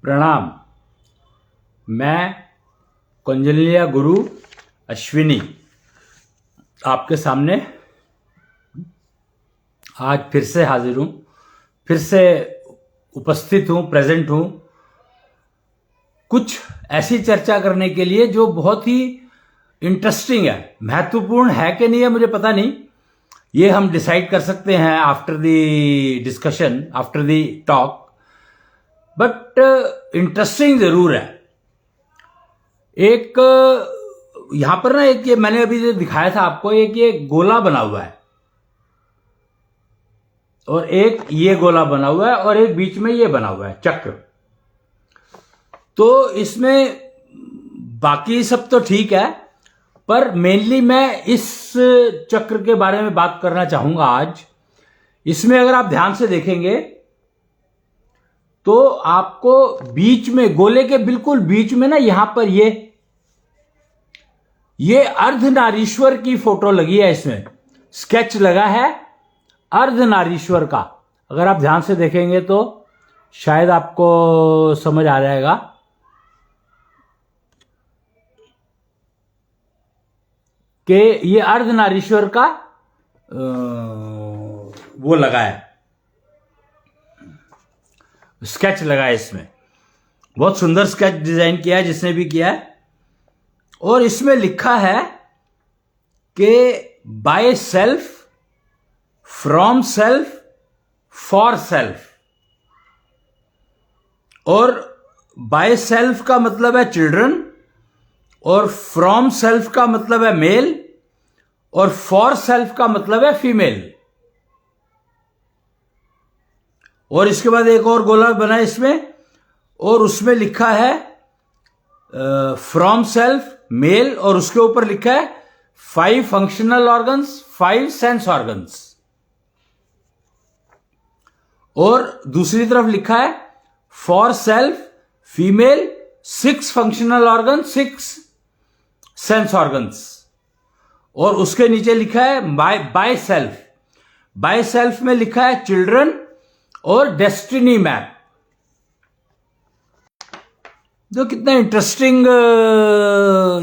प्रणाम। मैं कौंडिल्य गुरु अश्विनी आपके सामने आज फिर से हाजिर हूँ, फिर से उपस्थित हूँ, प्रेजेंट हूँ, कुछ ऐसी चर्चा करने के लिए जो बहुत ही इंटरेस्टिंग है। महत्वपूर्ण है कि नहीं है मुझे पता नहीं, ये हम डिसाइड कर सकते हैं after the discussion, after the talk, but interesting जरूर है। एक यहां पर ना, एक ये मैंने अभी जो दिखाया था आपको, एक ये गोला बना हुआ है और एक ये गोला बना हुआ है और एक बीच में ये बना हुआ है चक्र। तो इसमें बाकी सब तो ठीक है, पर मेनली मैं इस चक्र के बारे में बात करना चाहूंगा आज। इसमें अगर आप ध्यान से देखेंगे तो आपको बीच में, गोले के बिल्कुल बीच में ना, यहां पर ये अर्धनारीश्वर की फोटो लगी है। इसमें स्केच लगा है अर्धनारीश्वर का। अगर आप ध्यान से देखेंगे तो शायद आपको समझ आ जाएगा। कि ये अर्धनारीश्वर का वो लगा है, स्केच लगा है। इसमें बहुत सुंदर स्केच डिजाइन किया है जिसने भी किया है। और इसमें लिखा है कि by self, from self, for self. और बाय सेल्फ का मतलब है चिल्ड्रन, और फ्रॉम सेल्फ का मतलब है मेल, और फॉर सेल्फ का मतलब है फीमेल। और इसके बाद एक और गोला बना है इसमें, और उसमें लिखा है फ्रॉम सेल्फ मेल, और उसके ऊपर लिखा है 5 फंक्शनल ऑर्गन्स, 5 सेंस ऑर्गन्स। और दूसरी तरफ लिखा है for self female, 6 functional organ, 6 sense organs. और उसके नीचे लिखा है बाय सेल्फ। बाय सेल्फ में लिखा है चिल्ड्रन और डेस्टिनी मैप। जो कितना इंटरेस्टिंग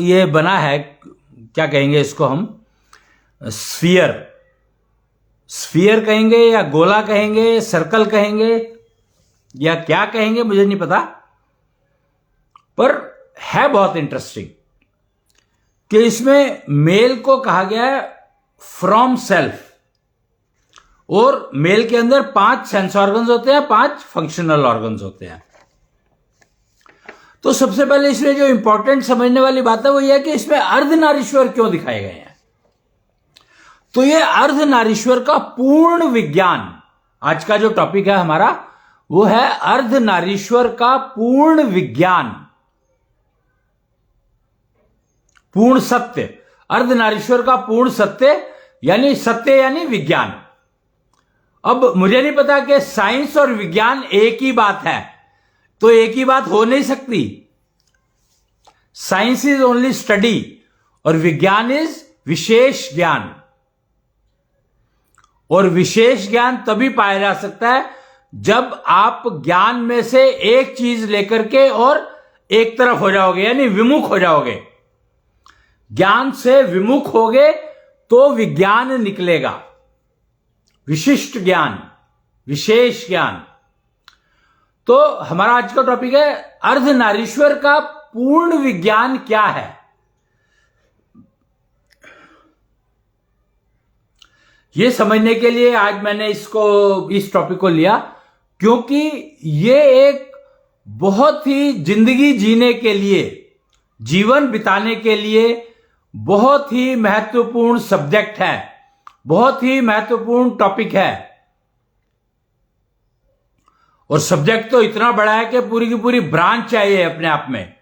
ये बना है, क्या कहेंगे इसको हम, स्फीयर। स्फीयर कहेंगे या गोला कहेंगे, सर्कल कहेंगे या क्या कहेंगे मुझे नहीं पता, पर है बहुत इंटरेस्टिंग कि इसमें मेल को कहा गया है फ्रॉम सेल्फ, और मेल के अंदर 5 सेंस ऑर्गन्स होते हैं, 5 फंक्शनल ऑर्गन्स होते हैं। तो सबसे पहले इसमें जो इंपॉर्टेंट समझने वाली बात है वो यह है कि इसमें अर्धनारीश्वर क्यों दिखाए गए हैं। तो ये अर्धनारीश्वर का पूर्ण विज्ञान, आज का जो टॉपिक है हमारा वो है अर्धनारीश्वर का पूर्ण विज्ञान, पूर्ण सत्य। अर्धनारीश्वर का पूर्ण सत्य यानी विज्ञान। अब मुझे नहीं पता कि साइंस और विज्ञान एक ही बात है, तो एक ही बात हो नहीं सकती। साइंस इज ओनली स्टडी और विज्ञान इज विशेष ज्ञान। और विशेष ज्ञान तभी पाया जा सकता है जब आप ज्ञान में से एक चीज लेकर के और एक तरफ हो जाओगे, यानी विमुख हो जाओगे। ज्ञान से विमुख होगे तो विज्ञान निकलेगा, विशिष्ट ज्ञान, विशेष ज्ञान। तो हमारा आज का टॉपिक है अर्धनारीश्वर का पूर्ण विज्ञान क्या है। यह समझने के लिए आज मैंने इस टॉपिक को लिया, क्योंकि ये एक बहुत ही जिंदगी जीने के लिए, जीवन बिताने के लिए बहुत ही महत्वपूर्ण सब्जेक्ट है, बहुत ही महत्वपूर्ण टॉपिक है। और सब्जेक्ट तो इतना बड़ा है कि पूरी की पूरी ब्रांच चाहिए अपने आप में,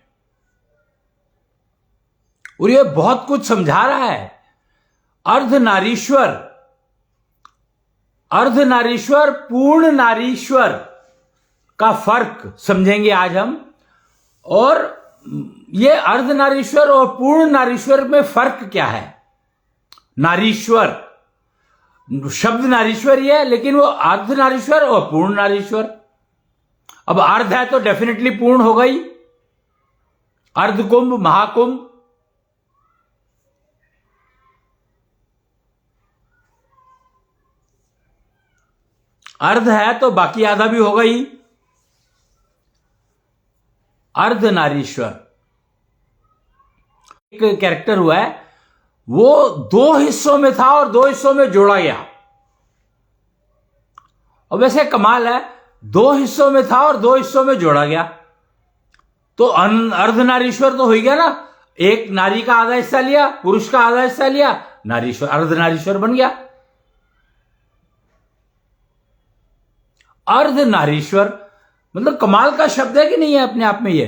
और ये बहुत कुछ समझा रहा है। अर्धनारीश्वर, अर्धनारीश्वर, पूर्ण नारीश्वर का फर्क समझेंगे आज हम। और ये अर्धनारीश्वर और पूर्ण नारीश्वर में फर्क क्या है। नारीश्वर शब्द नारीश्वर ही है, लेकिन वो अर्धनारीश्वर और पूर्ण नारीश्वर। अब अर्ध है तो डेफिनेटली पूर्ण हो गई, अर्ध कुंभ, महाकुंभ। अर्ध है तो बाकी आधा भी हो गई, अर्धनारीश्वर। एक कैरेक्टर हुआ है, वो 2 हिस्सों में था और 2 हिस्सों में जोड़ा गया। और वैसे कमाल है, 2 हिस्सों में था और 2 हिस्सों में जोड़ा गया, तो अर्धनारीश्वर तो हो गया ना। एक नारी का आधा हिस्सा लिया, पुरुष का आधा हिस्सा लिया, नारीश्वर, अर्धनारीश्वर बन गया। अर्धनारीश्वर मतलब कमाल का शब्द है कि नहीं है अपने आप में ये।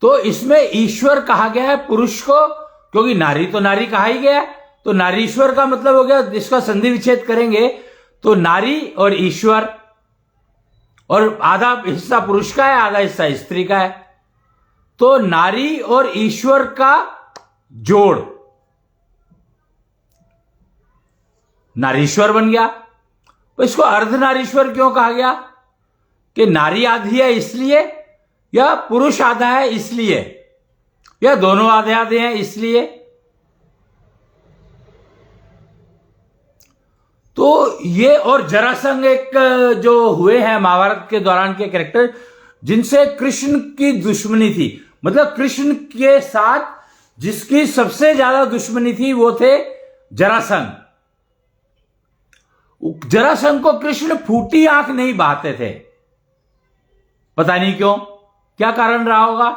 तो इसमें ईश्वर कहा गया है पुरुष को, क्योंकि नारी तो नारी कहा ही गया, तो नारीश्वर का मतलब हो गया, इसका संधि विच्छेद करेंगे तो नारी और ईश्वर, और आधा हिस्सा पुरुष का है, आधा हिस्सा स्त्री का है, तो नारी और ईश्वर का जोड़ नारीश्वर बन गया। तो इसको अर्धनारीश्वर क्यों कहा गया? कि नारी आधी है इसलिए, या पुरुष आधा है इसलिए, या दोनों आधे आधे हैं इसलिए। तो ये, और जरासंध एक जो हुए हैं महाभारत के दौरान के कैरेक्टर, जिनसे कृष्ण की दुश्मनी थी, मतलब कृष्ण के साथ जिसकी सबसे ज्यादा दुश्मनी थी वो थे जरासंध। जरासंध को कृष्ण फूटी आंख नहीं बहाते थे, पता नहीं क्यों, क्या कारण रहा होगा।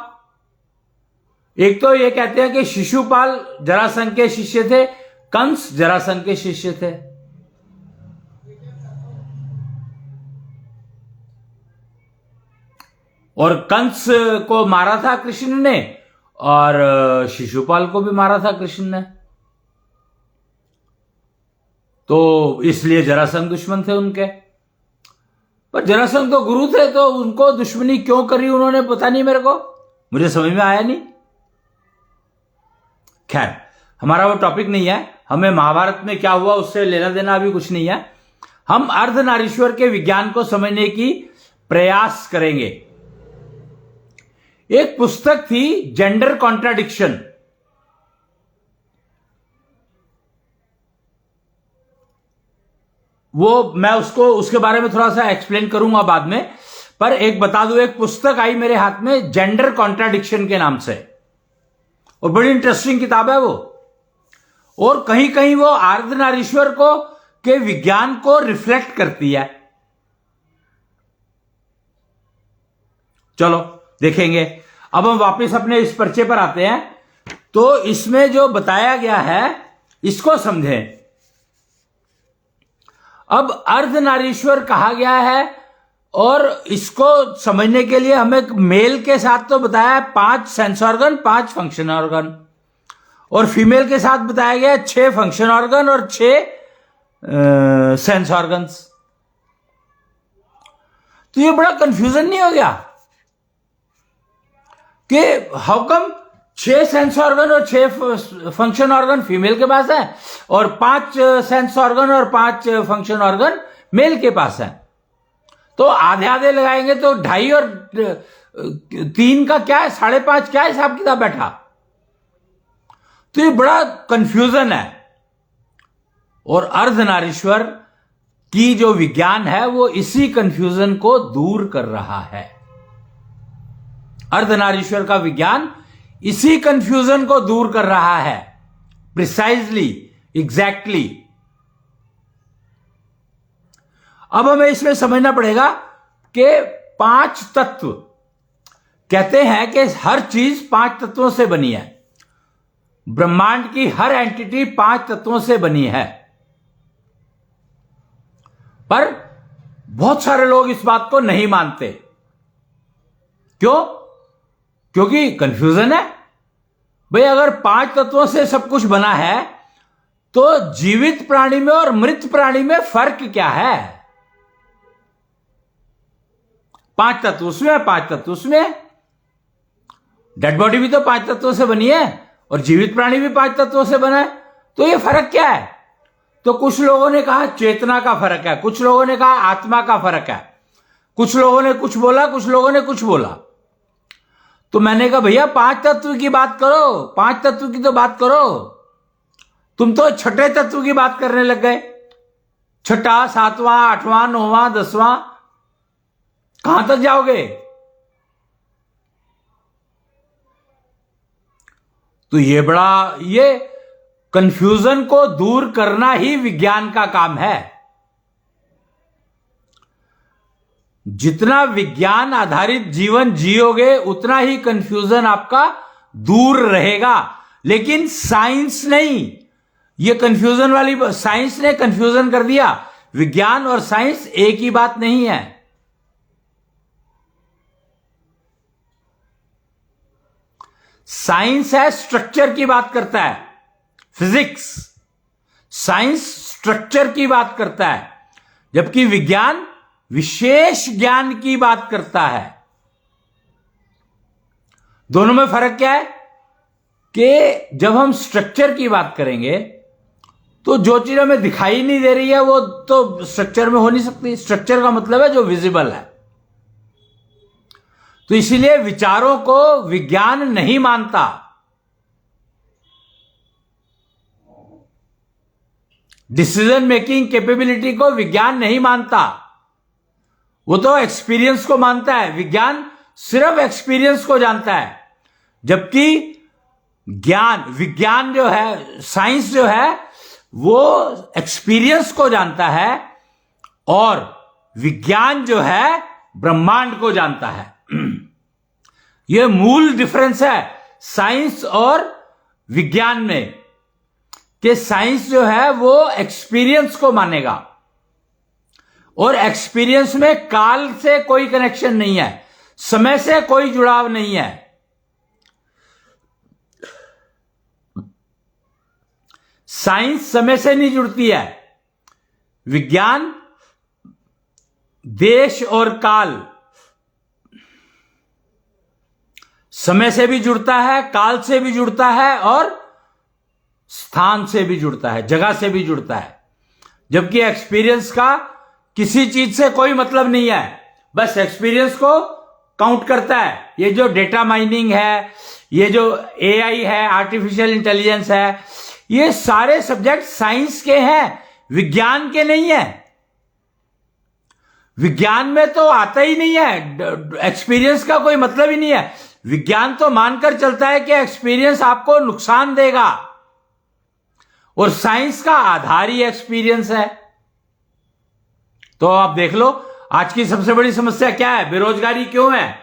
एक तो ये कहते हैं कि शिशुपाल जरासंध के शिष्य थे, कंस जरासंध के शिष्य थे। और कंस को मारा था कृष्ण ने, और शिशुपाल को भी मारा था कृष्ण ने, तो इसलिए जरासंध दुश्मन थे उनके। पर जरासंध तो गुरु थे, तो उनको दुश्मनी क्यों करी उन्होंने, पता नहीं मेरे को, मुझे समझ में आया नहीं। खैर, हमारा वो टॉपिक नहीं है, हमें महाभारत में क्या हुआ उससे लेना देना अभी कुछ नहीं है। हम अर्धनारीश्वर के विज्ञान को समझने की प्रयास करेंगे। एक पुस्तक थी जेंडर कॉन्ट्राडिक्शन, वो मैं उसके बारे में थोड़ा सा एक्सप्लेन करूंगा बाद में, पर एक बता दूं, एक पुस्तक आई मेरे हाथ में जेंडर कॉन्ट्राडिक्शन के नाम से, और बड़ी इंटरेस्टिंग किताब है वो, और कहीं कहीं वो अर्धनारीश्वर को के विज्ञान को रिफ्लेक्ट करती है। चलो देखेंगे। अब हम वापस अपने इस पर्चे पर आते हैं, तो इसमें जो बताया गया है इसको समझें। अब अर्धनारीश्वर कहा गया है, और इसको समझने के लिए हमें मेल के साथ तो बताया है 5 सेंस ऑर्गन, 5 फंक्शन ऑर्गन, और फीमेल के साथ बताया गया 6 फंक्शन ऑर्गन और 6 सेंस ऑर्गन्स। तो ये बड़ा कंफ्यूजन नहीं हो गया कि हाउ कम 6 सेंस ऑर्गन और 6 फंक्शन ऑर्गन फीमेल के पास है, और 5 सेंस ऑर्गन और 5 फंक्शन ऑर्गन मेल के पास है। तो आधे आधे लगाएंगे तो 2.5 और 3 का क्या है, 5.5, क्या हिसाब किताब बैठा। तो ये बड़ा कंफ्यूजन है, और अर्धनारीश्वर की जो विज्ञान है वो इसी कंफ्यूजन को दूर कर रहा है। अर्धनारीश्वर का विज्ञान इसी कंफ्यूजन को दूर कर रहा है, प्रिसाइजली, एग्जैक्टली। अब हमें इसमें समझना पड़ेगा कि 5 तत्व, कहते हैं कि हर चीज 5 तत्वों से बनी है, ब्रह्मांड की हर एंटिटी 5 तत्वों से बनी है। पर बहुत सारे लोग इस बात को नहीं मानते। क्यों? क्योंकि कंफ्यूजन है। भाई अगर 5 तत्वों से सब कुछ बना है, तो जीवित प्राणी में और मृत प्राणी में फर्क क्या है? 5 तत्व उसमें, 5 तत्व उसमें। डेड बॉडी भी तो 5 तत्वों से बनी है, और जीवित प्राणी भी 5 तत्वों से बना है, तो ये फर्क क्या है? तो कुछ लोगों ने कहा चेतना का फर्क है, कुछ लोगों ने कहा आत्मा का फर्क है, कुछ लोगों ने कुछ बोला, कुछ लोगों ने कुछ बोला। तो मैंने कहा भैया 5 तत्व की बात करो, 5 तत्व की तो बात करो। तुम तो छठे तत्व की बात करने लग गए। छठा, सातवां, आठवां, नौवां, 10वां, कहां तक जाओगे? तो ये कंफ्यूजन को दूर करना ही विज्ञान का काम है। जितना विज्ञान आधारित जीवन जियोगे उतना ही कंफ्यूजन आपका दूर रहेगा। लेकिन साइंस नहीं, ये कंफ्यूजन वाली, साइंस ने कंफ्यूजन कर दिया। विज्ञान और साइंस एक ही बात नहीं है। साइंस है स्ट्रक्चर की बात करता है, फिजिक्स। साइंस स्ट्रक्चर की बात करता है, जबकि विज्ञान विशेष ज्ञान की बात करता है। दोनों में फर्क क्या है कि जब हम स्ट्रक्चर की बात करेंगे तो जो चीज हमें दिखाई नहीं दे रही है वो तो स्ट्रक्चर में हो नहीं सकती। स्ट्रक्चर का मतलब है जो विजिबल है। तो इसीलिए विचारों को विज्ञान नहीं मानता। डिसीजन मेकिंग कैपेबिलिटी को विज्ञान नहीं मानता, वो तो एक्सपीरियंस को मानता है। विज्ञान सिर्फ एक्सपीरियंस को जानता है, जबकि विज्ञान जो है, साइंस जो है, वो एक्सपीरियंस को जानता है, और विज्ञान जो है ब्रह्मांड को जानता है। यह मूल डिफरेंस है साइंस और विज्ञान में, कि साइंस जो है वो एक्सपीरियंस को मानेगा, और एक्सपीरियंस में काल से कोई कनेक्शन नहीं है, समय से कोई जुड़ाव नहीं है। साइंस समय से नहीं जुड़ती है, विज्ञान देश और काल, समय से भी जुड़ता है, काल से भी जुड़ता है, और स्थान से भी जुड़ता है, जगह से भी जुड़ता है। जबकि एक्सपीरियंस का किसी चीज से कोई मतलब नहीं है, बस एक्सपीरियंस को काउंट करता है। ये जो डेटा माइनिंग है, ये जो एआई है, आर्टिफिशियल इंटेलिजेंस है, ये सारे सब्जेक्ट साइंस के हैं, विज्ञान के नहीं है। विज्ञान में तो आता ही नहीं है, एक्सपीरियंस का कोई मतलब ही नहीं है। विज्ञान तो मानकर चलता है कि एक्सपीरियंस आपको नुकसान देगा, और साइंस का आधार ही एक्सपीरियंस है। तो आप देख लो, आज की सबसे बड़ी समस्या क्या है? बेरोजगारी क्यों है?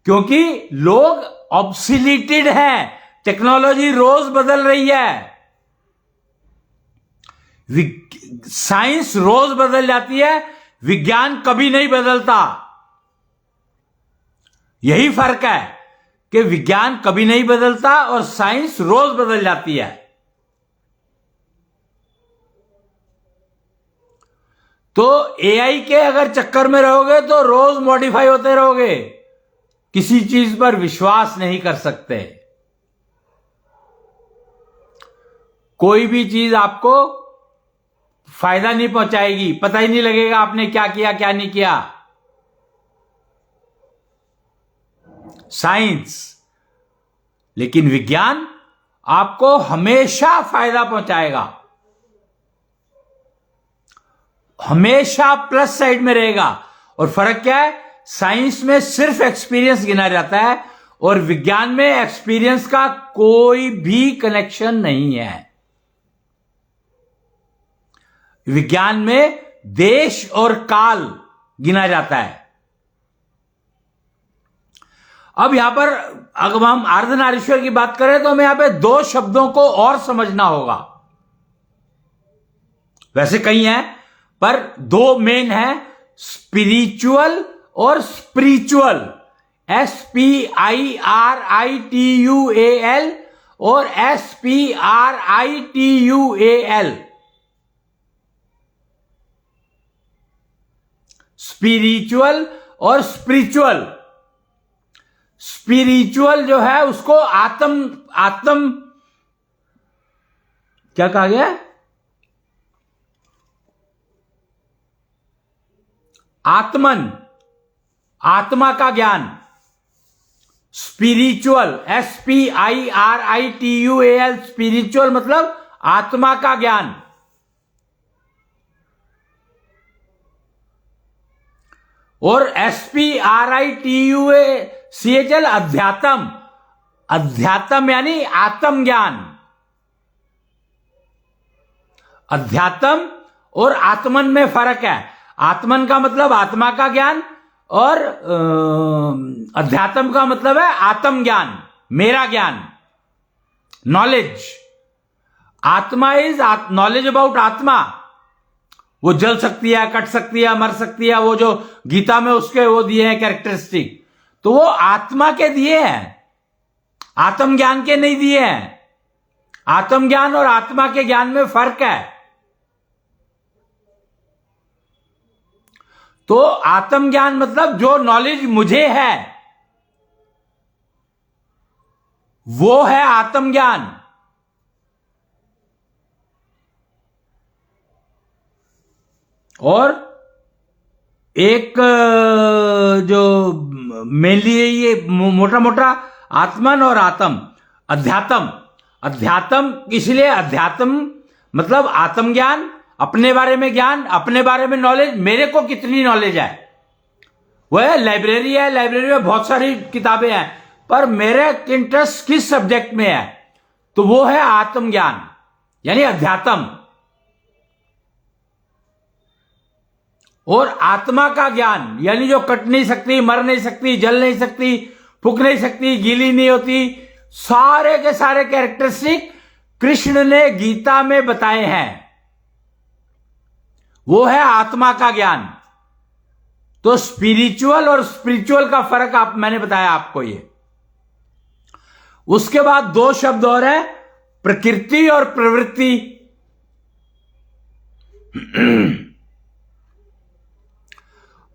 क्योंकि लोग ऑब्सोलीटेड हैं, टेक्नोलॉजी रोज बदल रही है, साइंस रोज बदल जाती है, विज्ञान कभी नहीं बदलता। यही फर्क है कि विज्ञान कभी नहीं बदलता और साइंस रोज बदल जाती है। तो एआई के अगर चक्कर में रहोगे तो रोज मॉडिफाई होते रहोगे, किसी चीज पर विश्वास नहीं कर सकते। कोई भी चीज आपको फायदा नहीं पहुंचाएगी, पता ही नहीं लगेगा आपने क्या किया क्या नहीं किया। साइंस, लेकिन विज्ञान आपको हमेशा फायदा पहुंचाएगा, हमेशा प्लस साइड में रहेगा। और फर्क क्या है? साइंस में सिर्फ एक्सपीरियंस गिना जाता है, और विज्ञान में एक्सपीरियंस का कोई भी कनेक्शन नहीं है। विज्ञान में देश और काल गिना जाता है। अब यहां पर अगर हम अर्धनारीश्वर की बात करें तो हमें यहां पे 2 शब्दों को और समझना होगा। वैसे कई हैं, पर 2 मेन है, स्पिरिचुअल और स्पिरिचुअल, SPIRITUAL और SPRITUAL। स्पिरिचुअल और स्पिरिचुअल। स्पिरिचुअल जो है उसको आत्म क्या कहा गया? आत्मन, आत्मा का ज्ञान। स्पिरिचुअल, SPIRITUAL, स्पिरिचुअल मतलब आत्मा का ज्ञान। और SPRITUACHL, अध्यात्म, अध्यात्म यानी आत्म ज्ञान। अध्यात्म और आत्मन में फर्क है। आत्मन का मतलब आत्मा का ज्ञान और अध्यात्म का मतलब है आत्म ज्ञान, मेरा ज्ञान, नॉलेज। आत्मा इज नॉलेज अबाउट आत्मा। वो जल सकती है, कट सकती है, मर सकती है, वो जो गीता में उसके वो दिए हैं कैरेक्टरिस्टिक, तो वो आत्मा के दिए हैं, आत्म ज्ञान के नहीं दिए हैं। आत्म ज्ञान और आत्मा के ज्ञान में फर्क है। तो आत्म ज्ञान मतलब जो नॉलेज मुझे है वो है आत्म ज्ञान। और एक जो मेनली ये मोटा मोटा आत्मन और आत्म, अध्यात्म। अध्यात्म इसलिए, अध्यात्म मतलब आत्म ज्ञान, अपने बारे में ज्ञान, अपने बारे में नॉलेज। मेरे को कितनी नॉलेज है, वह लाइब्रेरी है, लाइब्रेरी में बहुत सारी किताबें हैं, पर मेरे इंटरेस्ट किस सब्जेक्ट में है, तो वो है आत्म ज्ञान यानी अध्यात्म। और आत्मा का ज्ञान यानी जो कट नहीं सकती, मर नहीं सकती, जल नहीं सकती, फूक नहीं सकती, गीली नहीं होती, सारे के सारे कैरेक्टरिस्टिक कृष्ण ने गीता में बताए हैं, वो है आत्मा का ज्ञान। तो स्पिरिचुअल और स्पिरिचुअल का फर्क मैंने बताया आपको ये। उसके बाद दो शब्द और है, प्रकृति और प्रवृत्ति।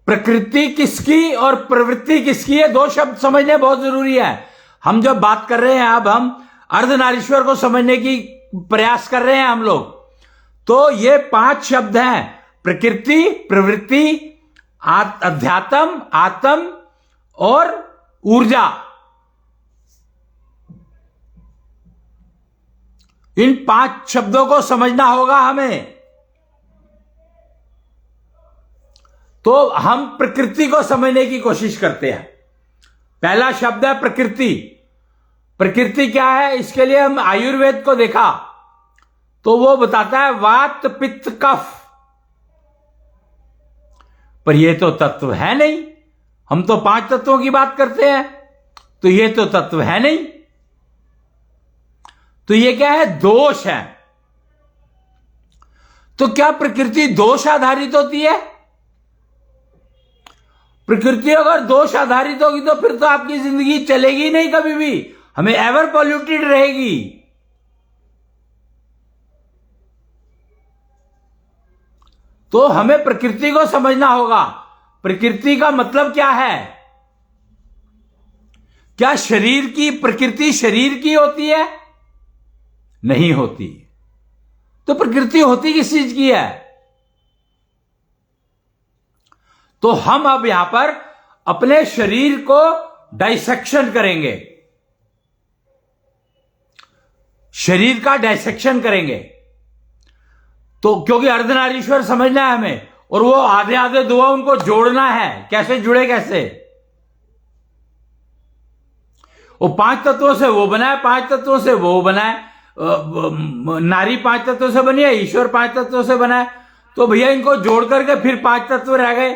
प्रकृति किसकी और प्रवृत्ति किसकी है, दो शब्द समझने बहुत जरूरी है। हम जब बात कर रहे हैं, अब हम अर्धनारीश्वर को समझने की प्रयास कर रहे हैं हम लोग, तो ये 5 शब्द हैं, प्रकृति, प्रवृत्ति, अध्यात्म, आत्म और ऊर्जा। इन 5 शब्दों को समझना होगा हमें। तो हम प्रकृति को समझने की कोशिश करते हैं। पहला शब्द है प्रकृति। प्रकृति क्या है, इसके लिए हम आयुर्वेद को देखा तो वो बताता है वात पित्त कफ। पर ये तो तत्व है नहीं, हम तो 5 तत्वों की बात करते हैं, तो ये तो तत्व है नहीं। तो ये क्या है, दोष है। तो क्या प्रकृति दोष आधारित होती है? प्रकृति अगर दोष आधारित होगी तो फिर तो आपकी जिंदगी चलेगी नहीं कभी भी, हमें एवर पॉल्यूटेड रहेगी। तो हमें प्रकृति को समझना होगा। प्रकृति का मतलब क्या है? क्या शरीर की प्रकृति शरीर की होती है? नहीं होती। तो प्रकृति होती किस चीज की है? तो हम अब यहां पर अपने शरीर को डाइसेक्शन करेंगे, शरीर का डाइसेक्शन करेंगे। तो क्योंकि अर्धनारीश्वर समझना है हमें, और वो आधे आधे दुआ उनको जोड़ना है। कैसे जुड़े, कैसे? वो 5 तत्वों से वो बना है, 5 तत्वों से वो बना है, नारी 5 तत्वों से बनी है, ईश्वर 5 तत्वों से बना है। तो भैया इनको जोड़ करके फिर 5 तत्व रह गए।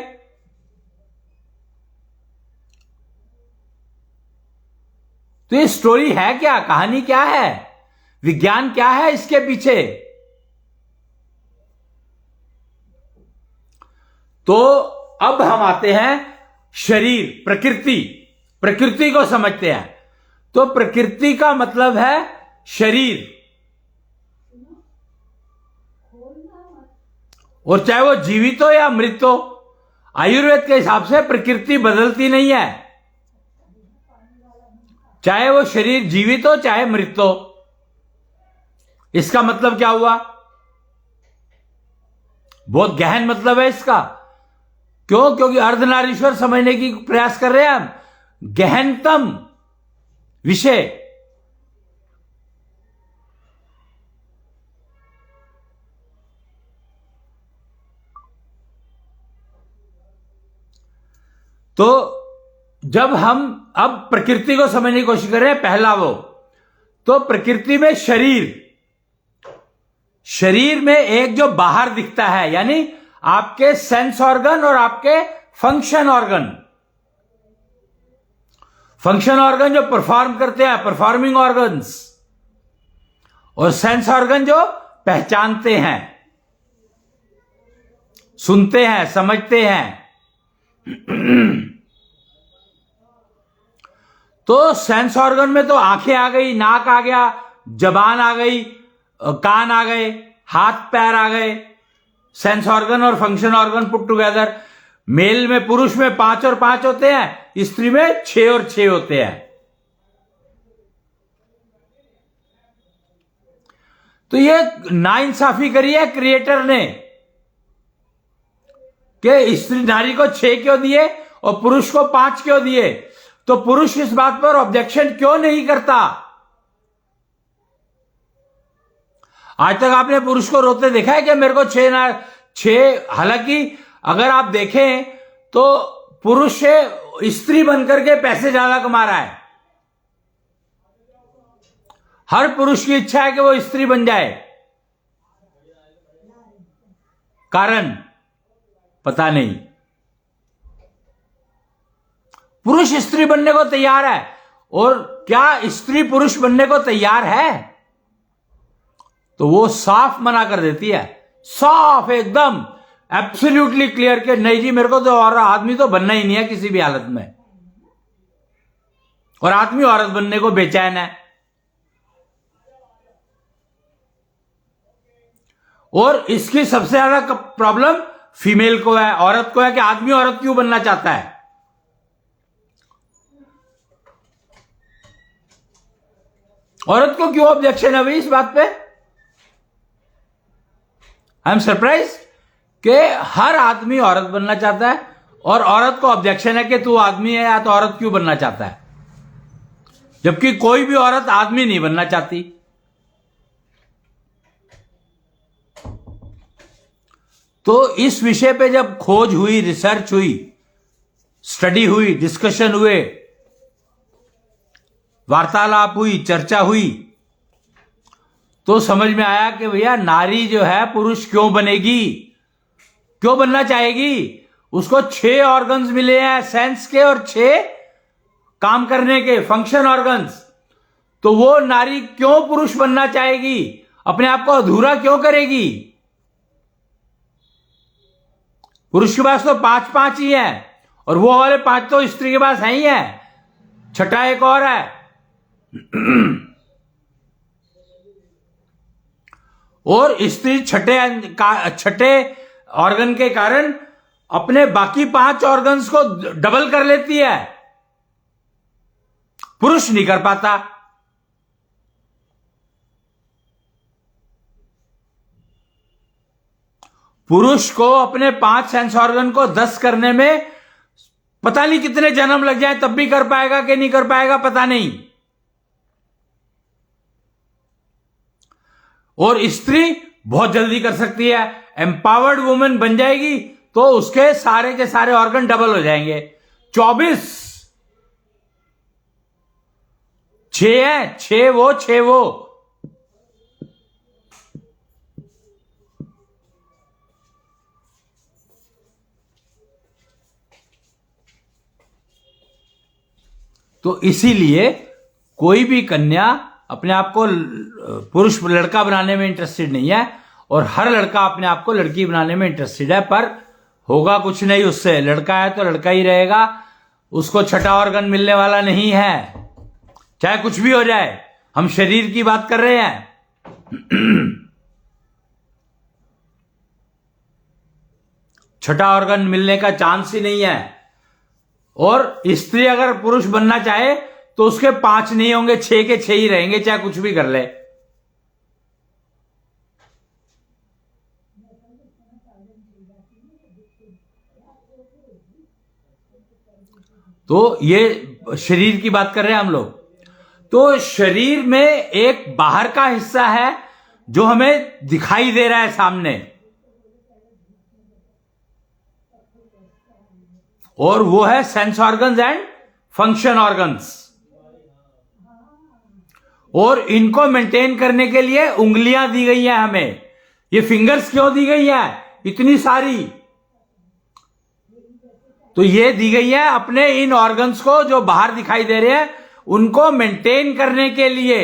तो ये स्टोरी है क्या, कहानी क्या है, विज्ञान क्या है इसके पीछे? तो अब हम आते हैं शरीर, प्रकृति। प्रकृति को समझते हैं। तो प्रकृति का मतलब है शरीर, और चाहे वो जीवित हो या मृत हो, आयुर्वेद के हिसाब से प्रकृति बदलती नहीं है, चाहे वो शरीर जीवित हो चाहे मृत हो। इसका मतलब क्या हुआ? बहुत गहन मतलब है इसका। क्यों? क्योंकि अर्धनारीश्वर समझने की प्रयास कर रहे हैं हम, गहनतम विषय। तो जब हम अब प्रकृति को समझने की कोशिश कर रहे हैं, पहला वो, तो प्रकृति में शरीर में एक जो बाहर दिखता है, यानी आपके सेंस ऑर्गन और आपके फंक्शन ऑर्गन जो परफॉर्म करते हैं, परफॉर्मिंग ऑर्गन्स, और सेंस ऑर्गन जो पहचानते हैं, सुनते हैं, समझते हैं। तो सेंस ऑर्गन में तो आंखें आ गई, नाक आ गया, जबान आ गई, कान आ गए, हाथ पैर आ गए, सेंस ऑर्गन और function organ put together. Male में, पुरुष में 5 और 5 होते हैं, स्त्री में 6 और 6 होते हैं। तो ये नाइंसाफी करी है क्रिएटर ने कि स्त्री नारी को 6 क्यों दिए और पुरुष को 5 क्यों दिए। तो पुरुष इस बात पर ऑब्जेक्शन क्यों नहीं करता? आज तक आपने पुरुष को रोते देखा है कि मेरे को 6? हालांकि अगर आप देखें तो पुरुष स्त्री बनकर के पैसे ज्यादा कमा रहा है। हर पुरुष की इच्छा है कि वो स्त्री बन जाए। कारण पता नहीं। पुरुष स्त्री बनने को तैयार है, और क्या स्त्री पुरुष बनने को तैयार है? तो वो साफ मना कर देती है, साफ एकदम एब्सोल्युटली क्लियर कि नहीं जी, मेरे को तो और आदमी तो बनना ही नहीं है किसी भी हालत में, और आदमी औरत बनने को बेचैन है। और इसकी सबसे ज्यादा प्रॉब्लम फीमेल को है, औरत को है, कि आदमी औरत क्यों बनना चाहता है। औरत को क्यों ऑब्जेक्शन है भाई इस बात पे? आई एम सरप्राइज कि हर आदमी औरत बनना चाहता है, और औरत को ऑब्जेक्शन है कि तू आदमी है या तो औरत क्यों बनना चाहता है, जबकि कोई भी औरत आदमी नहीं बनना चाहती। तो इस विषय पे जब खोज हुई, रिसर्च हुई, स्टडी हुई, डिस्कशन हुए, वार्तालाप हुई, चर्चा हुई, तो समझ में आया कि भैया नारी जो है पुरुष क्यों बनेगी, क्यों बनना चाहेगी। उसको 6 ऑर्गन्स मिले हैं, सेंस के और 6 काम करने के फंक्शन ऑर्गन्स। तो वो नारी क्यों पुरुष बनना चाहेगी, अपने आप को अधूरा क्यों करेगी। पुरुष के पास तो 5-5 ही है, और वो वाले 5 तो स्त्री के पास है ही है, छठा एक और है। और स्त्री छठे ऑर्गन के कारण अपने बाकी 5 ऑर्गन्स को डबल कर लेती है, पुरुष नहीं कर पाता। पुरुष को अपने 5 सेंस ऑर्गन को 10 करने में पता नहीं कितने जन्म लग जाए, तब भी कर पाएगा कि नहीं कर पाएगा पता नहीं। और स्त्री बहुत जल्दी कर सकती है, एम्पावर्ड वुमेन बन जाएगी तो उसके सारे के सारे ऑर्गन डबल हो जाएंगे। 24 6 है, 6 वो। तो इसीलिए कोई भी कन्या अपने आप को पुरुष लड़का बनाने में इंटरेस्टेड नहीं है, और हर लड़का अपने आप को लड़की बनाने में इंटरेस्टेड है। पर होगा कुछ नहीं उससे, लड़का है तो लड़का ही रहेगा, उसको छठा ऑर्गन मिलने वाला नहीं है, चाहे कुछ भी हो जाए। हम शरीर की बात कर रहे हैं। छठा ऑर्गन मिलने का चांस ही नहीं है। और स्त्री अगर पुरुष बनना चाहे तो उसके 5 नहीं होंगे, 6 के 6 ही रहेंगे, चाहे कुछ भी कर ले। तो ये शरीर की बात कर रहे हैं हम लोग। तो शरीर में एक बाहर का हिस्सा है जो हमें दिखाई दे रहा है सामने, और वो है sense organs and function organs. और इनको मेंटेन करने के लिए उंगलियां दी गई हैं हमें। ये फिंगर्स क्यों दी गई है इतनी सारी? तो ये दी गई है अपने इन ऑर्गन्स को जो बाहर दिखाई दे रहे हैं उनको मेंटेन करने के लिए।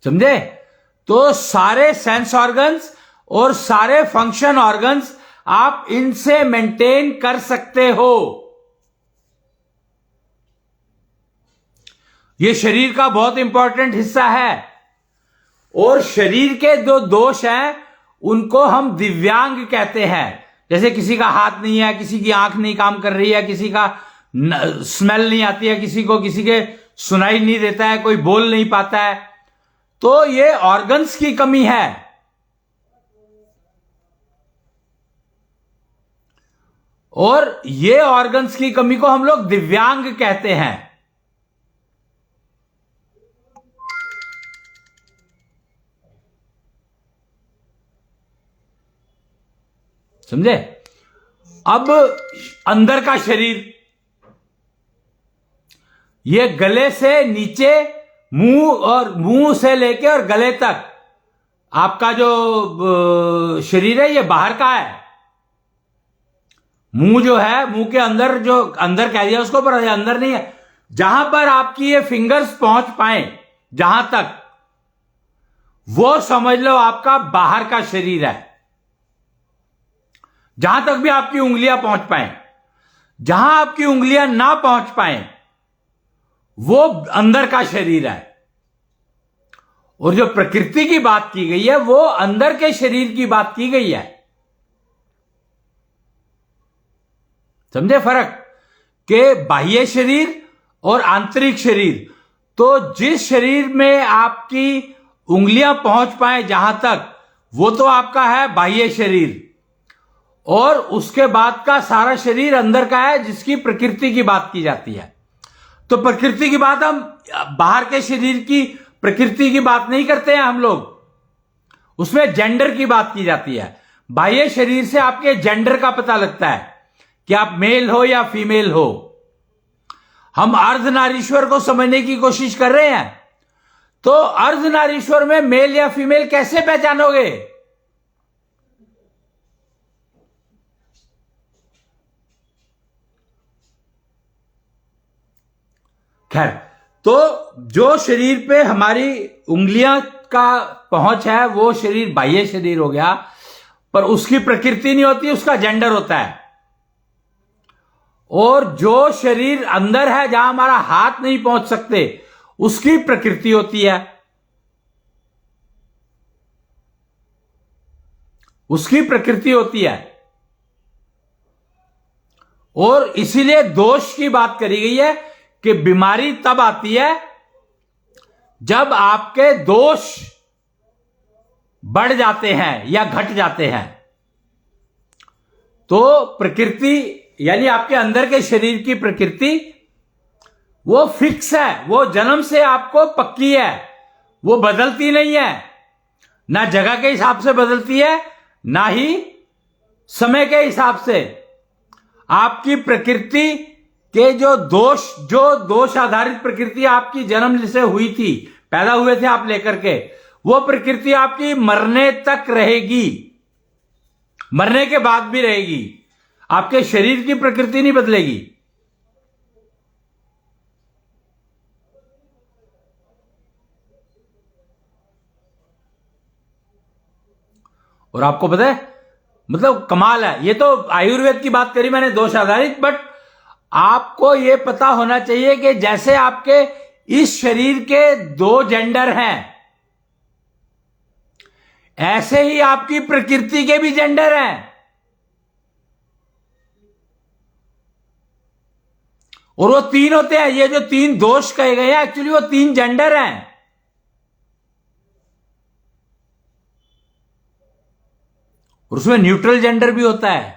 समझे? तो सारे सेंस ऑर्गन्स और सारे फंक्शन ऑर्गन्स आप इनसे मेंटेन कर सकते हो। यह शरीर का बहुत इंपॉर्टेंट हिस्सा है। और शरीर के जो दोष हैं उनको हम दिव्यांग कहते हैं। जैसे किसी का हाथ नहीं है, किसी की आंख नहीं काम कर रही है, किसी का स्मेल नहीं आती है, किसी के सुनाई नहीं देता है, कोई बोल नहीं पाता है, तो ये ऑर्गन्स की कमी है। और ये ऑर्गन्स की कमी को हम लोग दिव्यांग कहते हैं। समझे? अब अंदर का शरीर, ये गले से नीचे, मुंह से लेके और गले तक आपका जो शरीर है ये बाहर का है। मुंह जो है, मुंह के अंदर, जो अंदर कह दिया उसको, पर अंदर नहीं है। जहां पर आपकी ये फिंगर्स पहुंच पाए, जहां तक, वो समझ लो आपका बाहर का शरीर है। जहां तक भी आपकी उंगलियां पहुंच पाए, जहां आपकी उंगलियां ना पहुंच पाए, वो अंदर का शरीर है। और जो प्रकृति की बात की गई है वो अंदर के शरीर की बात की गई है। समझे फर्क? के बाह्य शरीर और आंतरिक शरीर। तो जिस शरीर में आपकी उंगलियां पहुंच पाए जहां तक, वो तो आपका है बाह्य शरीर। और उसके बाद का सारा शरीर अंदर का है, जिसकी प्रकृति की बात की जाती है। तो प्रकृति की बात, हम बाहर के शरीर की प्रकृति की बात नहीं करते हैं हम लोग। उसमें जेंडर की बात की जाती है। बाह्य शरीर से आपके जेंडर का पता लगता है कि आप मेल हो या फीमेल हो। हम अर्धनारीश्वर को समझने की कोशिश कर रहे हैं। तो अर्धनारीश्वर में मेल या फीमेल कैसे पहचानोगे? खैर, तो जो शरीर पे हमारी उंगलियां का पहुंच है वो शरीर बाह्य शरीर हो गया, पर उसकी प्रकृति नहीं होती, उसका जेंडर होता है। और जो शरीर अंदर है, जहां हमारा हाथ नहीं पहुंच सकते, उसकी प्रकृति होती है। उसकी प्रकृति होती है। और इसीलिए दोष की बात करी गई है कि बीमारी तब आती है जब आपके दोष बढ़ जाते हैं या घट जाते हैं। तो प्रकृति यानी आपके अंदर के शरीर की प्रकृति वो फिक्स है, वो जन्म से आपको पक्की है, वो बदलती नहीं है। ना जगह के हिसाब से बदलती है, ना ही समय के हिसाब से। आपकी प्रकृति के जो दोष आधारित प्रकृति आपकी जन्म से हुई थी, पैदा हुए थे आप लेकर के, वो प्रकृति आपकी मरने तक रहेगी, मरने के बाद भी रहेगी। आपके शरीर की प्रकृति नहीं बदलेगी। और आपको पता है, मतलब कमाल है, ये तो आयुर्वेद की बात करी मैंने दोष आधारित, बट आपको यह पता होना चाहिए कि जैसे आपके इस शरीर के दो जेंडर हैं, ऐसे ही आपकी प्रकृति के भी जेंडर हैं। और वो तीन होते हैं। ये जो तीन दोष कहे गए हैं, एक्चुअली वो तीन जेंडर हैं। और उसमें न्यूट्रल जेंडर भी होता है।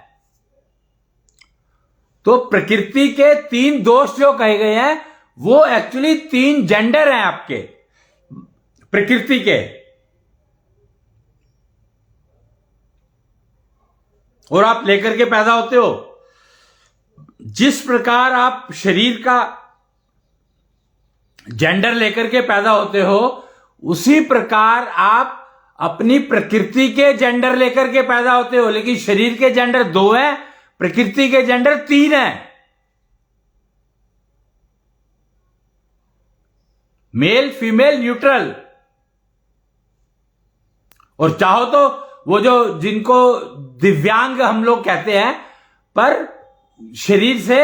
तो प्रकृति के 3 दोष जो कहे गए हैं वो एक्चुअली 3 जेंडर हैं आपके प्रकृति के। और आप लेकर के पैदा होते हो। जिस प्रकार आप शरीर का जेंडर लेकर के पैदा होते हो, उसी प्रकार आप अपनी प्रकृति के जेंडर लेकर के पैदा होते हो। लेकिन शरीर के जेंडर 2 हैं, प्रकृति के जेंडर 3 हैं। Male, female, neutral. और चाहो तो वो जो जिनको दिव्यांग हम लोग कहते हैं, पर शरीर से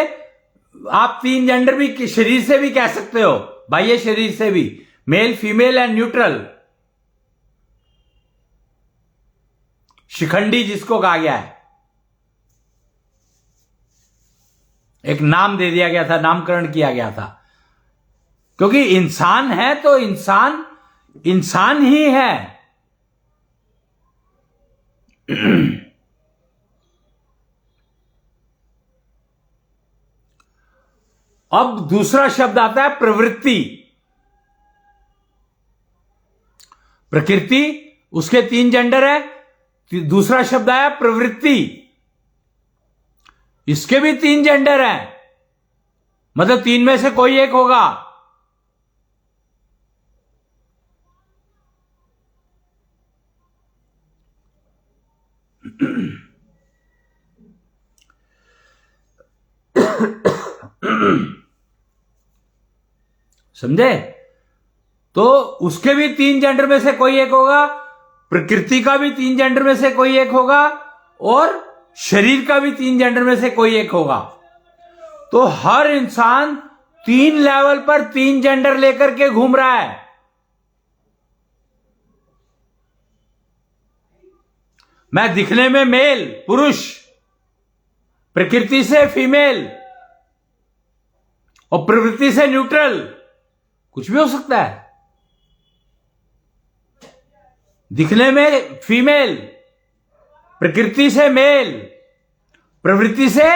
आप 3 जेंडर भी शरीर से भी कह सकते हो, बाह्य शरीर से भी, मेल, फीमेल एंड न्यूट्रल। शिखंडी जिसको कहा गया है, एक नाम दे दिया गया था, नामकरण किया गया था। क्योंकि इंसान है तो इंसान इंसान ही है। अब दूसरा शब्द आता है प्रवृत्ति। प्रकृति, उसके 3 जेंडर है। दूसरा शब्द आया प्रवृत्ति, इसके भी 3 जेंडर हैं। मतलब 3 में से कोई एक होगा। समझे? तो उसके भी 3 जेंडर में से कोई एक होगा, प्रकृति का भी 3 जेंडर में से कोई एक होगा, और शरीर का भी 3 जेंडर में से कोई एक होगा। तो हर इंसान 3 लेवल पर 3 जेंडर लेकर के घूम रहा है। मैं दिखने में मेल, पुरुष, प्रकृति से फीमेल और प्रवृत्ति से न्यूट्रल, कुछ भी हो सकता है। दिखने में फीमेल, प्रकृति से मेल, प्रवृत्ति से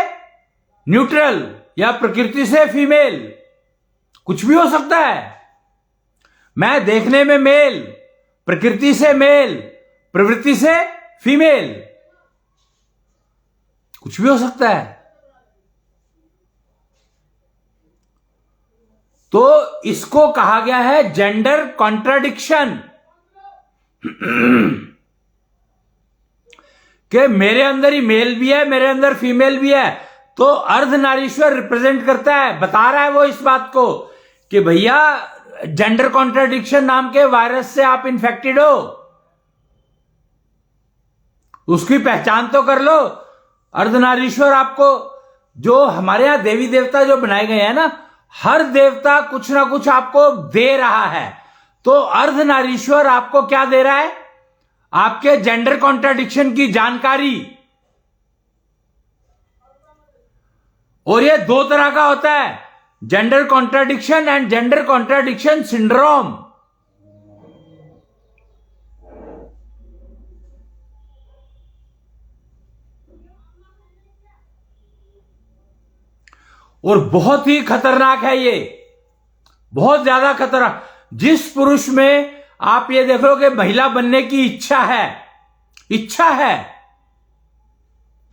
न्यूट्रल, या प्रकृति से फीमेल, कुछ भी हो सकता है। मैं देखने में मेल, प्रकृति से मेल, प्रवृत्ति से फीमेल, कुछ भी हो सकता है। तो इसको कहा गया है जेंडर कॉन्ट्राडिक्शन। कि मेरे अंदर ही मेल भी है, मेरे अंदर फीमेल भी है। तो अर्धनारीश्वर रिप्रेजेंट करता है, बता रहा है वो इस बात को कि भैया जेंडर कॉन्ट्राडिक्शन नाम के वायरस से आप इन्फेक्टेड हो, उसकी पहचान तो कर लो। अर्धनारीश्वर आपको, जो हमारे यहां देवी देवता जो बनाए गए हैं ना, हर देवता कुछ ना कुछ आपको दे रहा है। तो अर्धनारीश्वर आपको क्या दे रहा है? आपके जेंडर कॉन्ट्राडिक्शन की जानकारी। और ये 2 तरह का होता है, gender contradiction and gender contradiction syndrome. और बहुत ही खतरनाक है ये, बहुत ज्यादा खतरनाक। जिस पुरुष में आप ये देख लो कि महिला बनने की इच्छा है,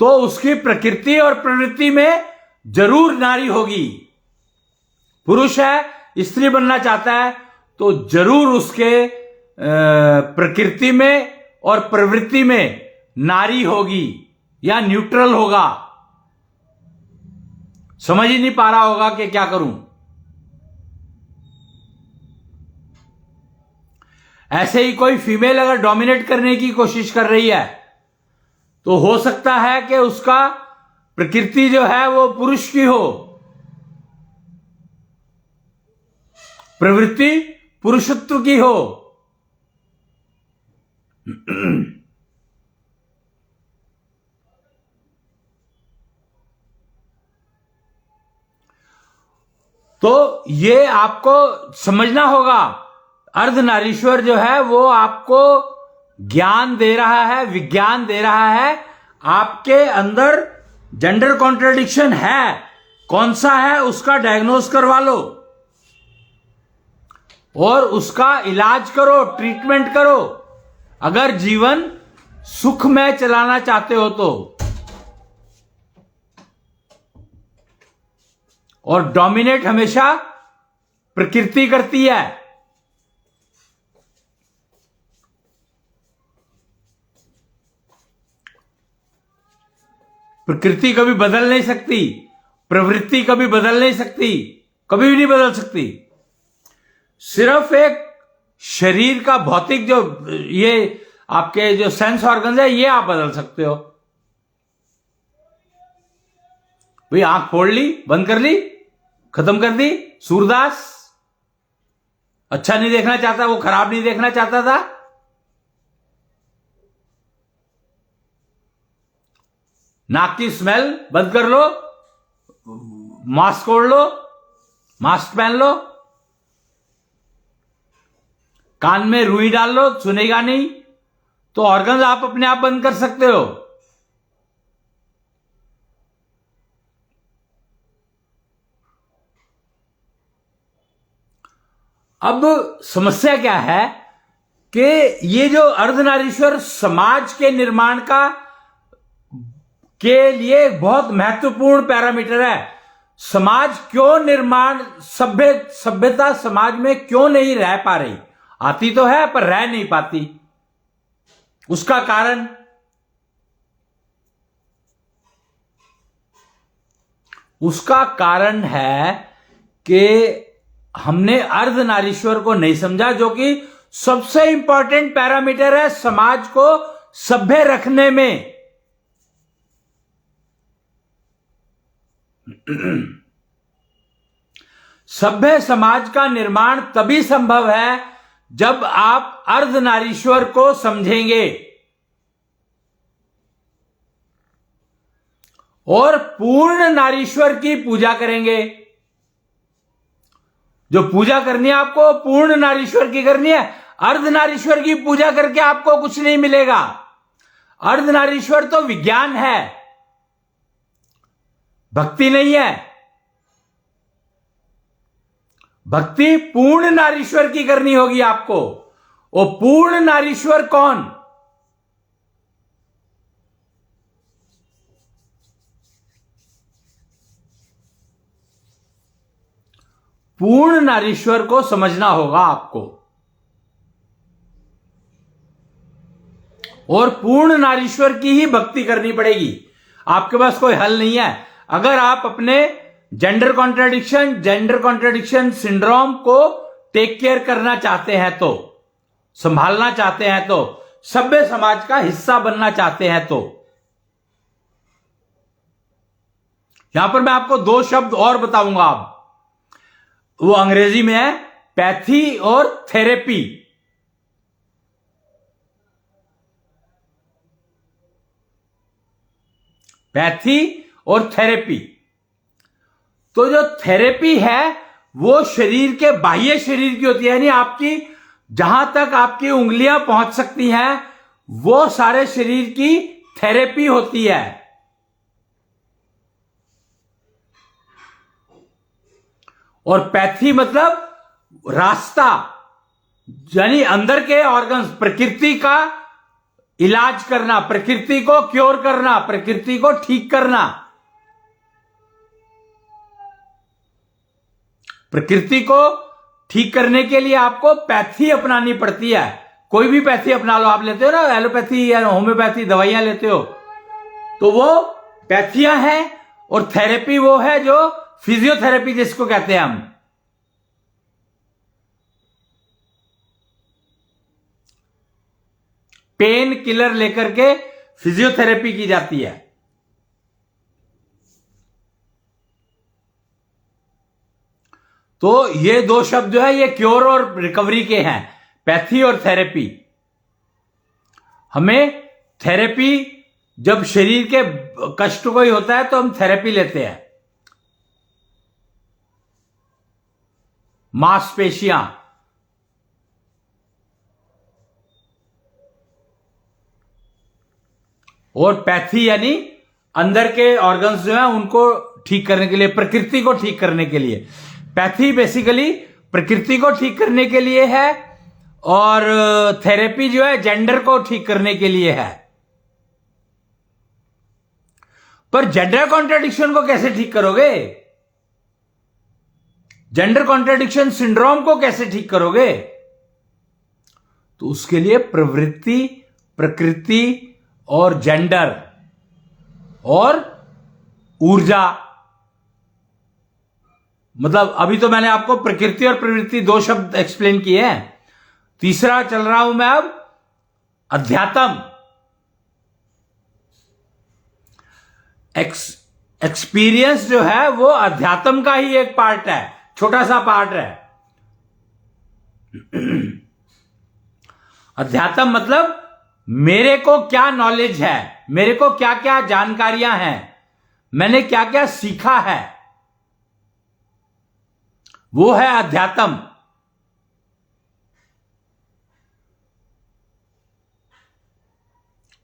तो उसकी प्रकृति और प्रवृत्ति में जरूर नारी होगी। पुरुष है, स्त्री बनना चाहता है, तो जरूर उसके प्रकृति में और प्रवृत्ति में नारी होगी या न्यूट्रल होगा। समझ ही नहीं पा रहा होगा कि क्या करूं। ऐसे ही कोई फीमेल अगर डोमिनेट करने की कोशिश कर रही है, तो हो सकता है कि उसका प्रकृति जो है वो पुरुष की हो, प्रवृत्ति पुरुषत्व की हो। तो ये आपको समझना होगा। अर्धनारीश्वर जो है वो आपको ज्ञान दे रहा है, विज्ञान दे रहा है। आपके अंदर जेंडर कॉन्ट्रडिक्शन है, कौन सा है उसका डायग्नोस करवा लो और उसका इलाज करो, ट्रीटमेंट करो, अगर जीवन सुख में चलाना चाहते हो तो। और डोमिनेट हमेशा प्रकृति करती है। प्रकृति कभी बदल नहीं सकती, प्रवृत्ति कभी बदल नहीं सकती, कभी भी नहीं बदल सकती। सिर्फ एक शरीर का भौतिक जो ये आपके जो सेंस ऑर्गन है, ये आप बदल सकते हो। भाई आंख फोड़ ली, बंद कर ली, खत्म कर दी। सूरदास अच्छा नहीं देखना चाहता, वो खराब नहीं देखना चाहता था। नाक की स्मेल बंद कर लो, मास्क ओढ़ लो, मास्क पहन लो, कान में रुई डाल लो, सुनेगा नहीं, तो ऑर्गन्स आप अपने आप बंद कर सकते हो। अब समस्या क्या है कि ये जो अर्धनारीश्वर समाज के निर्माण के लिए एक बहुत महत्वपूर्ण पैरामीटर है। समाज क्यों निर्माण, सभ्यता समाज में क्यों नहीं रह पा रही? आती तो है पर रह नहीं पाती। उसका कारण है कि हमने अर्धनारीश्वर को नहीं समझा, जो कि सबसे इंपॉर्टेंट पैरामीटर है समाज को सभ्य रखने में। सभ्य समाज का निर्माण तभी संभव है जब आप अर्धनारीश्वर को समझेंगे और पूर्ण नारीश्वर की पूजा करेंगे। जो पूजा करनी है आपको पूर्ण नारीश्वर की करनी है। अर्धनारीश्वर की पूजा करके आपको कुछ नहीं मिलेगा। अर्धनारीश्वर तो विज्ञान है, भक्ति नहीं है। भक्ति पूर्ण नारीश्वर की करनी होगी आपको। वो पूर्ण नारीश्वर कौन? पूर्ण नारीश्वर को समझना होगा आपको, और पूर्ण नारीश्वर की ही भक्ति करनी पड़ेगी। आपके पास कोई हल नहीं है। अगर आप अपने जेंडर कॉन्ट्रडिक्शन सिंड्रोम को टेक केयर करना चाहते हैं, तो संभालना चाहते हैं, तो सभ्य समाज का हिस्सा बनना चाहते हैं, तो यहां पर मैं आपको दो शब्द और बताऊंगा। अब वो अंग्रेजी में है, पैथी और थेरेपी। पैथी और थेरेपी। तो जो थेरेपी है वो शरीर के बाह्य शरीर की होती है, यानी आपकी जहां तक आपकी उंगलियां पहुंच सकती हैं वो सारे शरीर की थेरेपी होती है। और पैथी मतलब रास्ता, यानी अंदर के ऑर्गन्स, प्रकृति का इलाज करना, प्रकृति को क्योर करना, प्रकृति को ठीक करना। प्रकृति को ठीक करने के लिए आपको पैथी अपनानी पड़ती है। कोई भी पैथी अपना लो। आप लेते हो ना एलोपैथी या होम्योपैथी दवाइयां लेते हो, तो वो पैथियां हैं। और थेरेपी वो है जो फिजियोथेरेपी जिसको कहते हैं हम। पेन किलर लेकर के फिजियोथेरेपी की जाती है। तो ये दो शब्द जो है ये क्योर और रिकवरी के हैं, पैथी और थेरेपी। हमें थेरेपी, जब शरीर के कष्ट कोई होता है तो हम थेरेपी लेते हैं। मांसपेशियां, और पैथी यानी अंदर के ऑर्गन्स जो है उनको ठीक करने के लिए, प्रकृति को ठीक करने के लिए। पैथी बेसिकली प्रकृति को ठीक करने के लिए है और थेरेपी जो है जेंडर को ठीक करने के लिए है। पर जेंडर कॉन्ट्राडिक्शन को कैसे ठीक करोगे? जेंडर कॉन्ट्राडिक्शन सिंड्रोम को कैसे ठीक करोगे? तो उसके लिए प्रवृत्ति, प्रकृति और जेंडर और ऊर्जा, मतलब अभी तो मैंने आपको प्रकृति और प्रवृत्ति 2 शब्द एक्सप्लेन किए हैं। तीसरा चल रहा हूं मैं अब, अध्यात्म। एक्सपीरियंस जो है वो अध्यात्म का ही एक पार्ट है, छोटा सा पार्ट है। अध्यात्म मतलब मेरे को क्या नॉलेज है, मेरे को क्या क्या जानकारियां हैं, मैंने क्या क्या सीखा है, वो है अध्यात्म।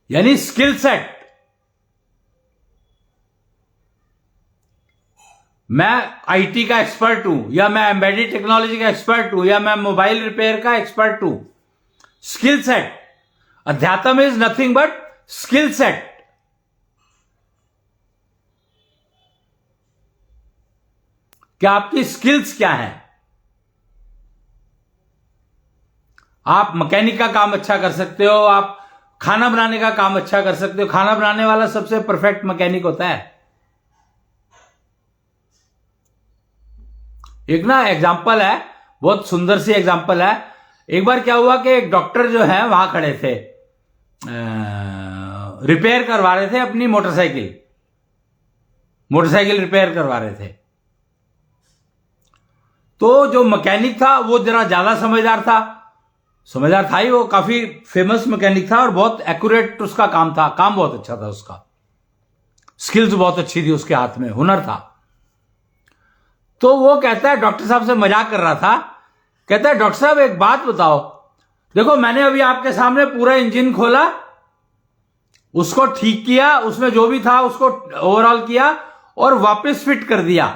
यानी स्किल सेट। मैं आईटी का एक्सपर्ट हूं, या मैं एम्बेडेड टेक्नोलॉजी का एक्सपर्ट हूं, या मैं मोबाइल रिपेयर का एक्सपर्ट हूं। Skill set. अध्यात्म is nothing but skill set. क्या आपकी स्किल्स क्या हैं? आप मैकेनिक का काम अच्छा कर सकते हो, आप खाना बनाने का काम अच्छा कर सकते हो। खाना बनाने वाला सबसे परफेक्ट मैकेनिक होता है। एक ना एग्जाम्पल है, बहुत सुंदर सी एग्जाम्पल है। एक बार क्या हुआ कि एक डॉक्टर जो है वहां खड़े थे, रिपेयर करवा रहे थे अपनी मोटरसाइकिल रिपेयर करवा रहे थे। तो जो मैकेनिक था वो जरा ज्यादा समझदार था ही, वो काफी फेमस मैकेनिक था और बहुत एक्यूरेट उसका काम था, काम बहुत अच्छा था उसका, स्किल्स बहुत अच्छी थी उसके हाथ में, हुनर था। तो वो कहता है, डॉक्टर साहब से मजाक कर रहा था, कहता है डॉक्टर साहब एक बात बताओ, देखो मैंने अभी आपके सामने पूरा इंजन खोला, उसको ठीक किया, उसमें जो भी था उसको ओवरऑल किया और वापस फिट कर दिया,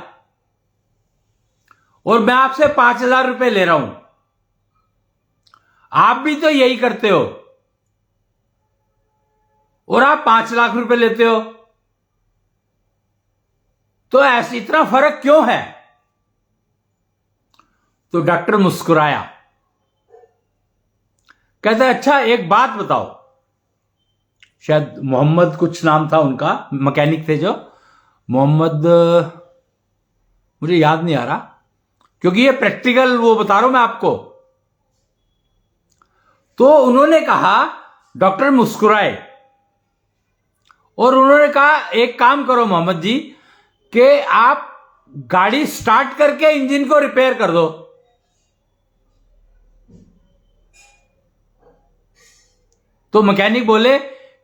और मैं आपसे 5,000 रुपए ले रहा हूं। आप भी तो यही करते हो और आप 5 लाख रुपए लेते हो, तो ऐसे इतना फर्क क्यों है? तो डॉक्टर मुस्कुराया, कहता है अच्छा एक बात बताओ, शायद मोहम्मद कुछ नाम था उनका, मैकेनिक थे जो, मोहम्मद, मुझे याद नहीं आ रहा क्योंकि ये प्रैक्टिकल वो बता रहा हूं मैं आपको। तो उन्होंने कहा, डॉक्टर मुस्कुराए और उन्होंने कहा एक काम करो मोहम्मद जी, कि आप गाड़ी स्टार्ट करके इंजन को रिपेयर कर दो। तो मैकेनिक बोले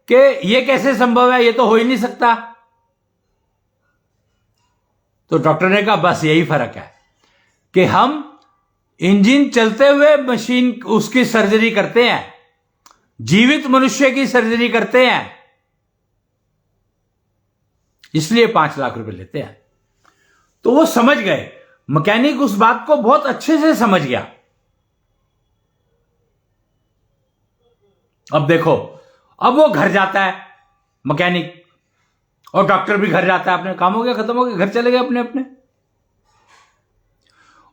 कि ये कैसे संभव है, ये तो हो ही नहीं सकता। तो डॉक्टर ने कहा बस यही फर्क है कि हम इंजन चलते हुए मशीन उसकी सर्जरी करते हैं, जीवित मनुष्य की सर्जरी करते हैं, इसलिए 5 लाख रुपए लेते हैं। तो वो समझ गए, मैकेनिक उस बात को बहुत अच्छे से समझ गया। अब देखो, अब वो घर जाता है मैकेनिक, और डॉक्टर भी घर जाता है, अपने काम हो गया, खत्म हो गया, घर चले गए अपने अपने।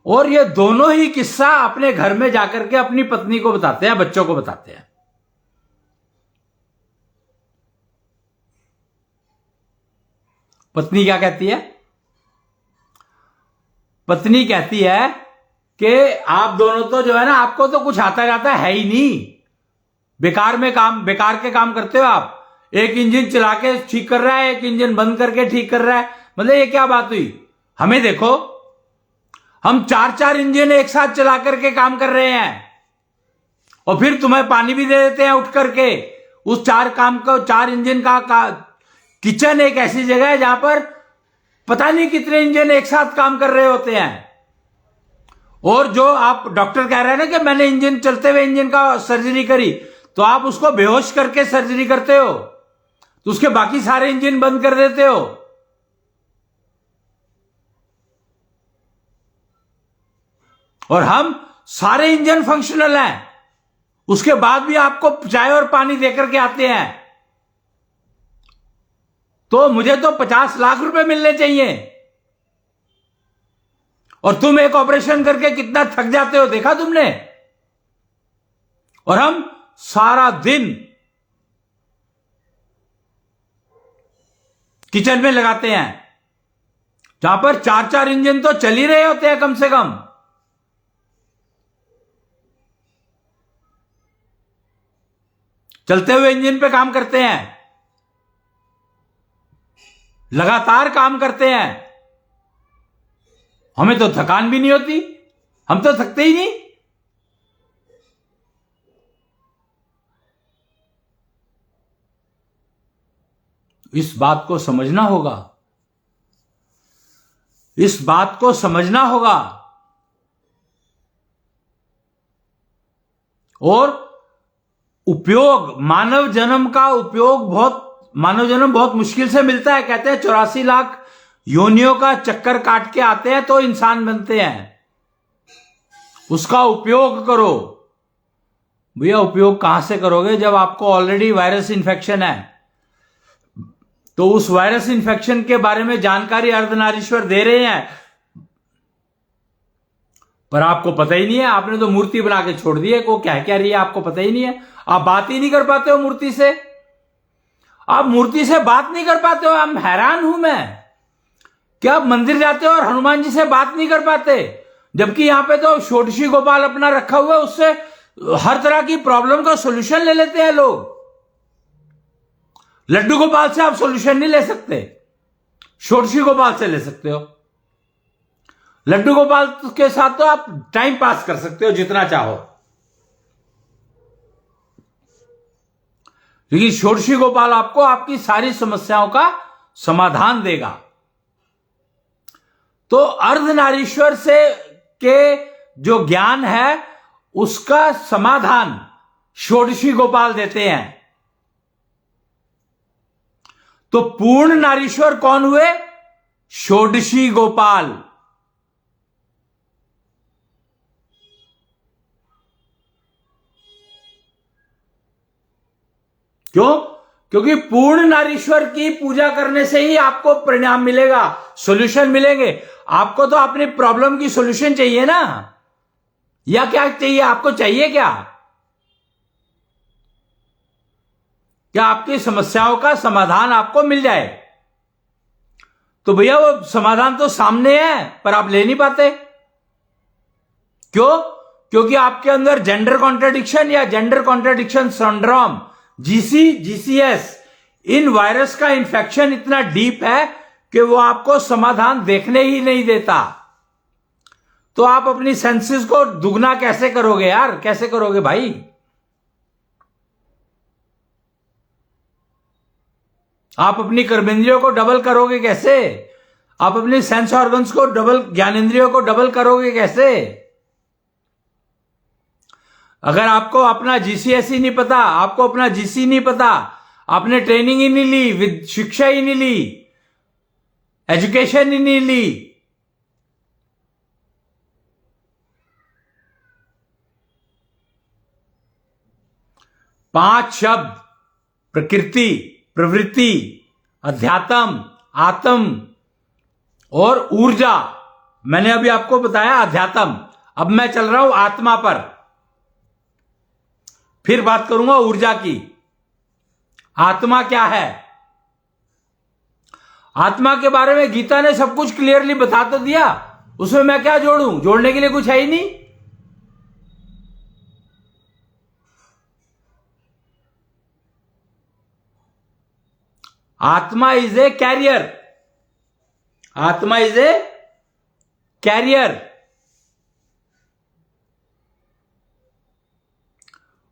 और ये दोनों ही किस्सा अपने घर में जाकर के अपनी पत्नी को बताते हैं, बच्चों को बताते हैं। पत्नी क्या कहती है? पत्नी कहती है कि आप दोनों तो जो है ना, आपको तो कुछ आता जाता है ही नहीं, बेकार के काम करते हो आप। एक इंजन चला के ठीक कर रहा है, एक इंजन बंद करके ठीक कर रहा है, मतलब ये क्या बात हुई? हमें देखो, हम 4 इंजन एक साथ चला करके काम कर रहे हैं, और फिर तुम्हें पानी भी दे देते हैं उठ करके। उस 4 इंजन का किचन एक ऐसी जगह है जहां पर पता नहीं कितने इंजन एक साथ काम कर रहे होते हैं। और जो आप डॉक्टर कह रहे हैं ना कि मैंने इंजन चलते हुए इंजन का सर्जरी करी, तो आप उसको बेहोश करके सर्जरी करते हो। तो उसके बाकी सारे इंजन बंद कर देते हो। और हम सारे इंजन फंक्शनल हैं, उसके बाद भी आपको चाय और पानी देकर के आते हैं। तो मुझे तो 50 लाख रुपए मिलने चाहिए, और तुम एक ऑपरेशन करके कितना थक जाते हो देखा तुमने। और हम सारा दिन किचन में लगाते हैं, जहां पर 4-4 इंजन तो चल ही रहे होते हैं कम से कम। चलते हुए इंजन पे काम करते हैं, लगातार काम करते हैं। हमें तो थकान भी नहीं होती, हम तो थकते ही नहीं। इस बात को समझना होगा, इस बात को समझना होगा। और उपयोग, मानव जन्म का उपयोग मानव जन्म बहुत मुश्किल से मिलता है। कहते हैं 84 लाख योनियों का चक्कर काट के आते हैं तो इंसान बनते हैं। उसका उपयोग करो। भैया उपयोग कहां से करोगे जब आपको ऑलरेडी वायरस इन्फेक्शन है। तो उस वायरस इन्फेक्शन के बारे में जानकारी अर्धनारीश्वर दे रहे हैं, पर आपको पता ही नहीं है। आपने तो मूर्ति बना के छोड़ दी है, को क्या रही है आपको पता ही नहीं है। आप बात ही नहीं कर पाते हो मूर्ति से, आप मूर्ति से बात नहीं कर पाते हो। हम हैरान हूं मैं कि आप मंदिर जाते हो और हनुमान जी से बात नहीं कर पाते, जबकि यहां पे तो षोडशी गोपाल अपना रखा हुआ है, उससे हर तरह की प्रॉब्लम का सोल्यूशन ले लेते हैं लोग। लड्डू गोपाल से आप सोल्यूशन नहीं ले सकते, षोडशी गोपाल से ले सकते हो। लड्डू गोपाल के साथ तो आप टाइम पास कर सकते हो जितना चाहो, लेकिन षोडशी गोपाल आपको आपकी सारी समस्याओं का समाधान देगा। तो अर्धनारीश्वर से के जो ज्ञान है उसका समाधान षोडशी गोपाल देते हैं। तो पूर्ण नारीश्वर कौन हुए? षोडशी गोपाल। क्यों? क्योंकि पूर्ण नारीश्वर की पूजा करने से ही आपको परिणाम मिलेगा, सॉल्यूशन मिलेंगे। आपको तो अपनी प्रॉब्लम की सॉल्यूशन चाहिए ना, या क्या चाहिए? आपको चाहिए क्या? क्या आपकी समस्याओं का समाधान आपको मिल जाए? तो भैया वो समाधान तो सामने है, पर आप ले नहीं पाते। क्यों? क्योंकि आपके अंदर जेंडर कॉन्ट्रडिक्शन या जेंडर कॉन्ट्रडिक्शन सिंड्रोम, जीसीएस, इन वायरस का इंफेक्शन इतना डीप है कि वो आपको समाधान देखने ही नहीं देता। तो आप अपनी सेंसेस को दुगना कैसे करोगे यार? कैसे करोगे भाई? आप अपनी कर्मेंद्रियों को डबल करोगे कैसे? आप अपनी सेंस ऑर्गन्स को डबल, ज्ञानेंद्रियों को डबल करोगे कैसे? अगर आपको अपना जीसीएस ही नहीं पता, आपको अपना जीसी नहीं पता, आपने ट्रेनिंग ही नहीं ली, शिक्षा ही नहीं ली, एजुकेशन ही नहीं ली, पांच शब्द प्रकृति, प्रवृत्ति, अध्यात्म, आत्म और ऊर्जा। मैंने अभी आपको बताया अध्यात्म, अब मैं चल रहा हूं आत्मा पर, फिर बात करूंगा ऊर्जा की। आत्मा क्या है? आत्मा के बारे में गीता ने सब कुछ क्लियरली बता तो दिया, उसमें मैं क्या जोड़ूं? जोड़ने के लिए कुछ है ही नहीं। आत्मा इज ए कैरियर, आत्मा इज ए कैरियर।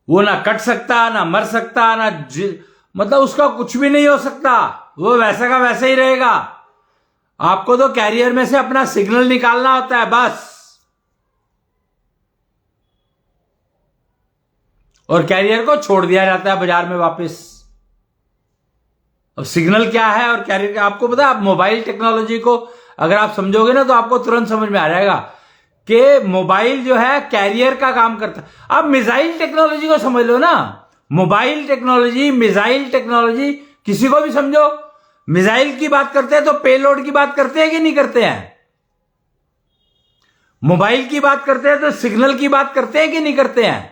वो ना कट सकता, ना मर सकता, ना मतलब उसका कुछ भी नहीं हो सकता, वो वैसा का वैसा ही रहेगा। आपको तो कैरियर में से अपना सिग्नल निकालना होता है बस, और कैरियर को छोड़ दिया जाता है बाजार में वापस। अब सिग्नल क्या है और कैरियर क्या, आपको पता है? आप मोबाइल टेक्नोलॉजी को अगर आप समझोगे ना तो आपको तुरंत समझ में आ जाएगा कि मोबाइल जो है कैरियर का काम करता है। आप मिसाइल टेक्नोलॉजी को समझ लो ना, मोबाइल टेक्नोलॉजी, मिसाइल टेक्नोलॉजी, किसी को भी समझो। मिसाइल की बात करते हैं तो पेलोड की बात करते हैं कि नहीं करते हैं? मोबाइल की बात करते हैं तो सिग्नल की बात करते हैं कि नहीं करते हैं?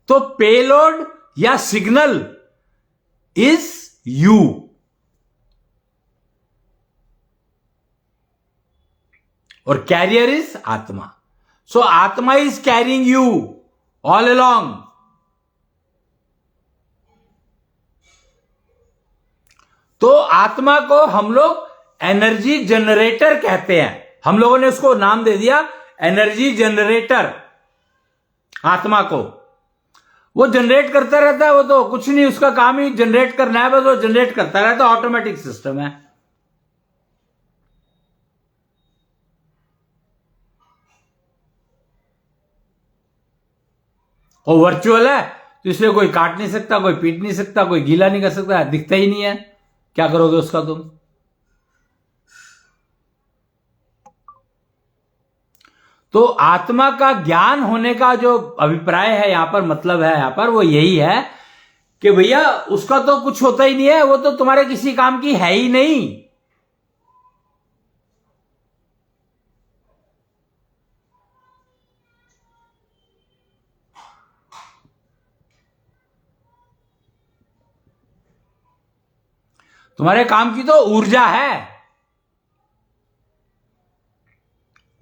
तो पेलोड या सिग्नल इज यू, और कैरियर इज आत्मा। सो आत्मा is carrying you all along. तो आत्मा को हम लोग एनर्जी जनरेटर कहते हैं। हम लोगों ने उसको नाम दे दिया एनर्जी जनरेटर। आत्मा को वो जनरेट करता रहता है, वो तो कुछ नहीं, उसका काम ही जनरेट करना है, बस वो जनरेट करता रहता है, ऑटोमेटिक सिस्टम है। वो वर्चुअल है तो इसलिए कोई काट नहीं सकता, कोई पीट नहीं सकता, कोई गीला नहीं कर सकता, दिखता ही नहीं है, क्या करोगे उसका तुम? तो आत्मा का ज्ञान होने का जो अभिप्राय है यहां पर, मतलब है यहां पर, वो यही है कि भैया उसका तो कुछ होता ही नहीं है, वो तो तुम्हारे किसी काम की है ही नहीं। तुम्हारे काम की तो ऊर्जा है,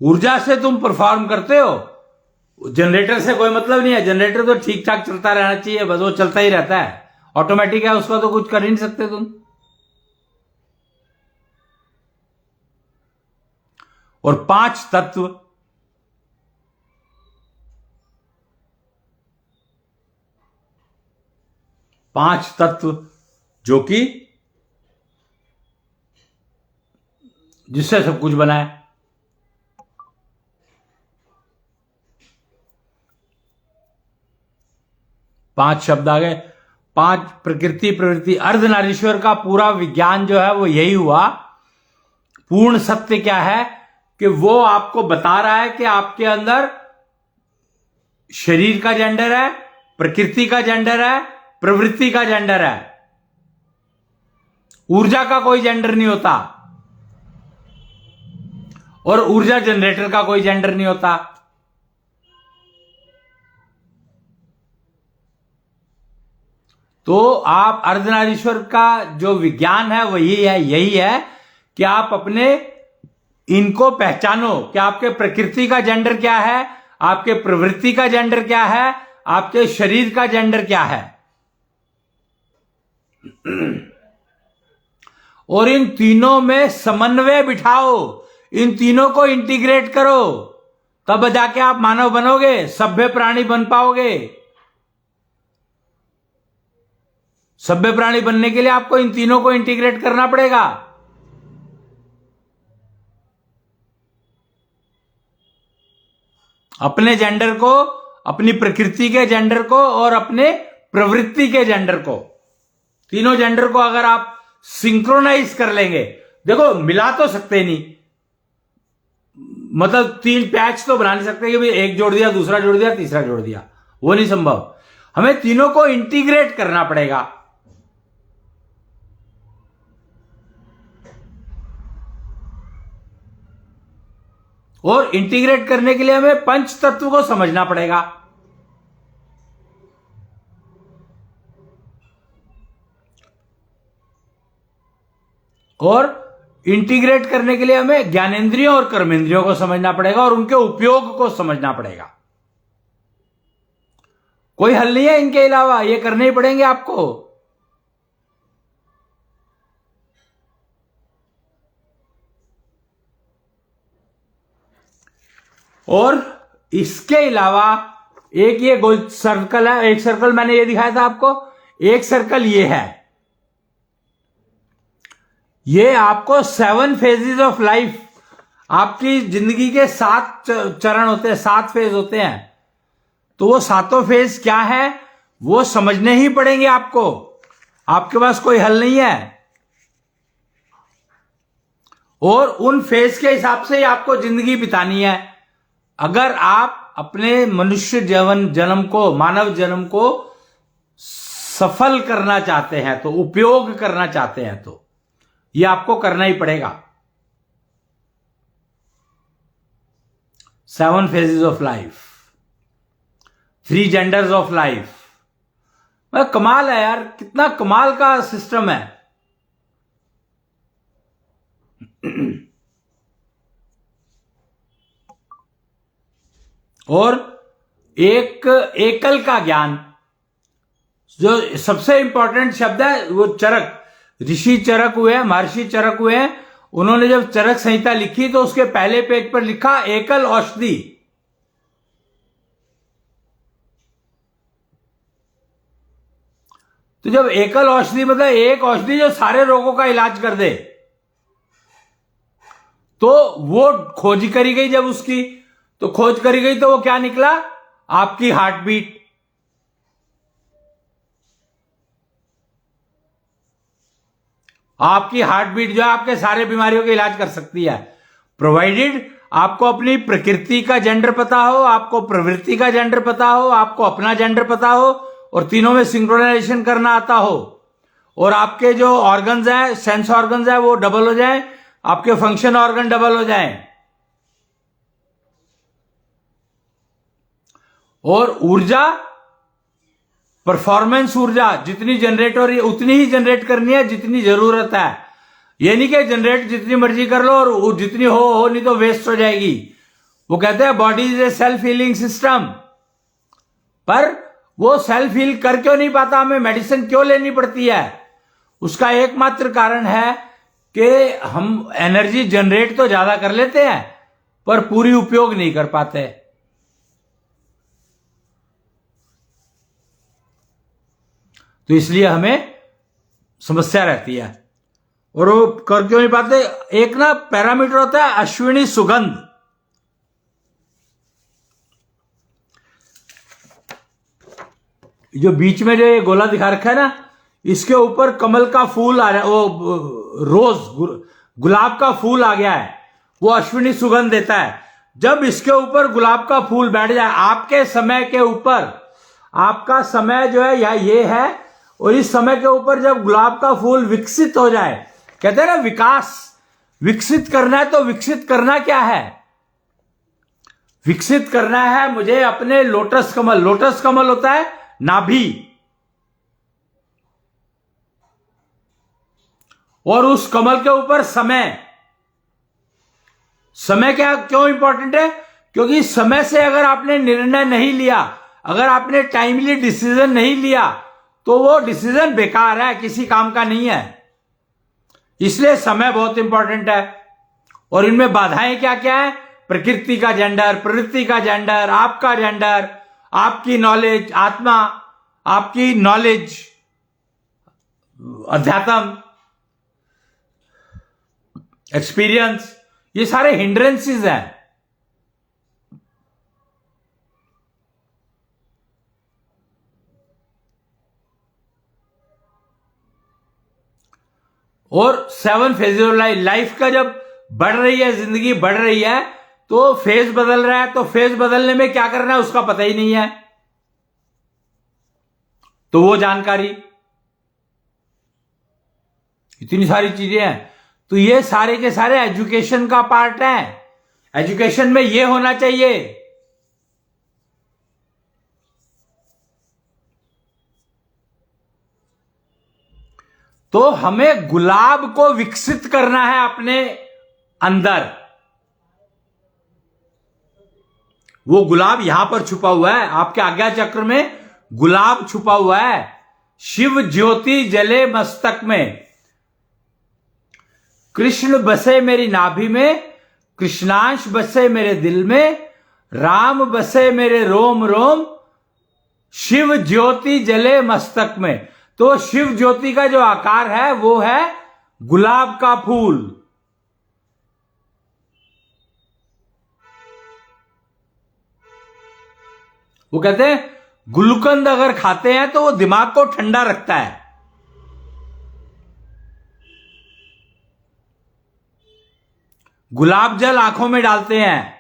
ऊर्जा से तुम परफॉर्म करते हो। जनरेटर से कोई मतलब नहीं है, जनरेटर तो ठीक ठाक चलता रहना चाहिए, बस वो चलता ही रहता है, ऑटोमेटिक है, उसका तो कुछ कर ही नहीं सकते तुम। और 5 तत्व, जो कि जिससे सब कुछ बना है। 5 शब्द आ गए, 5 प्रकृति, प्रवृत्ति, अर्धनारीश्वर का पूरा विज्ञान जो है वो यही हुआ। पूर्ण सत्य क्या है कि वो आपको बता रहा है कि आपके अंदर शरीर का जेंडर है, प्रकृति का जेंडर है, प्रवृत्ति का जेंडर है। ऊर्जा का कोई जेंडर नहीं होता, और ऊर्जा जनरेटर का कोई जेंडर नहीं होता। तो आप अर्धनारीश्वर का जो विज्ञान है वो यही है कि आप अपने इनको पहचानो कि आपके प्रकृति का जेंडर क्या है, आपके प्रवृत्ति का जेंडर क्या है, आपके शरीर का जेंडर क्या है, और इन तीनों में समन्वय बिठाओ, इन तीनों को इंटीग्रेट करो, तब जाके आप मानव बनोगे, सभ्य प्राणी बन पाओगे। सभ्य प्राणी बनने के लिए आपको इन तीनों को इंटीग्रेट करना पड़ेगा। अपने जेंडर को, अपनी प्रकृति के जेंडर को, और अपने प्रवृत्ति के जेंडर को, तीनों जेंडर को अगर आप सिंक्रोनाइज कर लेंगे, देखो मिला तो सकते नहीं, मतलब 3 पैच तो बना नहीं सकते कि भाई एक जोड़ दिया, दूसरा जोड़ दिया, तीसरा जोड़ दिया, वो नहीं संभव। हमें तीनों को इंटीग्रेट करना पड़ेगा। और इंटीग्रेट करने के लिए हमें पंच तत्व को समझना पड़ेगा। और इंटीग्रेट करने के लिए हमें ज्ञानेंद्रियों और कर्मेंद्रियों को समझना पड़ेगा और उनके उपयोग को समझना पड़ेगा। कोई हल नहीं है इनके अलावा, ये करने ही पड़ेंगे आपको। और इसके अलावा एक ये गोल सर्कल है, एक सर्कल मैंने ये दिखाया था आपको, एक सर्कल ये है, ये आपको 7 फेजेस ऑफ लाइफ, आपकी जिंदगी के 7 चरण होते हैं, 7 फेज होते हैं। तो वो 7 फेज क्या है वो समझने ही पड़ेंगे आपको, आपके पास कोई हल नहीं है। और उन फेज के हिसाब से ही आपको जिंदगी बितानी है। अगर आप अपने मनुष्य जन्म को, मानव जन्म को सफल करना चाहते हैं, तो उपयोग करना चाहते हैं, तो ये आपको करना ही पड़ेगा। 7 phases of life, 3 genders of life. कमाल है यार, कितना कमाल का सिस्टम है। और एक एकल का ज्ञान, जो सबसे इंपॉर्टेंट शब्द है, वो चरक, ऋषि चरक हुए, महर्षि चरक हुए, उन्होंने जब चरक संहिता लिखी तो उसके पहले पेज पर लिखा एकल औषधि। तो जब एकल औषधि मतलब एक औषधि जो सारे रोगों का इलाज कर दे, तो वो खोज करी गई। जब उसकी तो खोज करी गई तो वो क्या निकला? आपकी हार्ट बीट। आपकी हार्ट बीट जो है आपके सारे बीमारियों का इलाज कर सकती है, प्रोवाइडेड आपको अपनी प्रकृति का जेंडर पता हो, आपको प्रवृत्ति का जेंडर पता हो, आपको अपना जेंडर पता हो, और तीनों में सिंक्रोनाइजेशन करना आता हो, और आपके जो ऑर्गन्स हैं, सेंस ऑर्गन्स हैं, वो डबल हो जाएं, आपके फंक्शन ऑर्गन डबल हो जाएं। और ऊर्जा, परफॉर्मेंस ऊर्जा जितनी जनरेट हो रही है उतनी ही जनरेट करनी है जितनी जरूरत है। ये नहीं कि जनरेट जितनी मर्जी कर लो और जितनी हो नहीं तो वेस्ट हो जाएगी। वो कहते हैं body is a self healing system, पर वो सेल्फ हील कर क्यों नहीं पाता? हमें मेडिसिन क्यों लेनी पड़ती है? उसका एकमात्र कारण है कि हम एनर्जी जनरेट तो ज्यादा कर लेते हैं पर पूरी उपयोग नहीं कर पाते। तो इसलिए हमें समस्या रहती है। और वो कर क्यों नहीं पाते? एक ना पैरामीटर होता है अश्विनी सुगंध। जो बीच में जो ये गोला दिखा रखा है ना, इसके ऊपर कमल का फूल आ रहा है, वो रोज गुलाब का फूल आ गया है, वो अश्विनी सुगंध देता है। जब इसके ऊपर गुलाब का फूल बैठ जाए आपके समय के ऊपर, आपका समय जो है या ये है, और इस समय के ऊपर जब गुलाब का फूल विकसित हो जाए, कहते हैं ना विकास, विकसित करना है, तो विकसित करना क्या है? विकसित करना है मुझे अपने लोटस कमल, लोटस कमल होता है नाभि, और उस कमल के ऊपर समय। समय क्या क्यों इंपॉर्टेंट है? क्योंकि समय से अगर आपने निर्णय नहीं लिया, अगर आपने टाइमली डिसीजन नहीं लिया, तो वो डिसीजन बेकार है, किसी काम का नहीं है। इसलिए समय बहुत इंपॉर्टेंट है। और इनमें बाधाएं क्या क्या है? प्रकृति का जेंडर, प्रवृत्ति का जेंडर, आपका जेंडर, आपकी नॉलेज, आत्मा, आपकी नॉलेज, अध्यात्म, एक्सपीरियंस, ये सारे हिंड्रेंसेस हैं। और 7 फेज ऑफ लाइफ का जब बढ़ रही है, जिंदगी बढ़ रही है, तो फेज बदल रहा है, तो फेज बदलने में क्या करना है उसका पता ही नहीं है। तो वो जानकारी, इतनी सारी चीजें हैं। तो ये सारे के सारे एजुकेशन का पार्ट है। एजुकेशन में ये होना चाहिए। तो हमें गुलाब को विकसित करना है अपने अंदर। वो गुलाब यहां पर छुपा हुआ है, आपके आज्ञा चक्र में गुलाब छुपा हुआ है। शिव ज्योति जले मस्तक में, कृष्ण बसे मेरी नाभि में, कृष्णांश बसे मेरे दिल में, राम बसे मेरे रोम रोम, शिव ज्योति जले मस्तक में। तो शिव ज्योति का जो आकार है वो है गुलाब का फूल। वो कहते हैं गुलकंद अगर खाते हैं तो वो दिमाग को ठंडा रखता है। गुलाब जल आंखों में डालते हैं।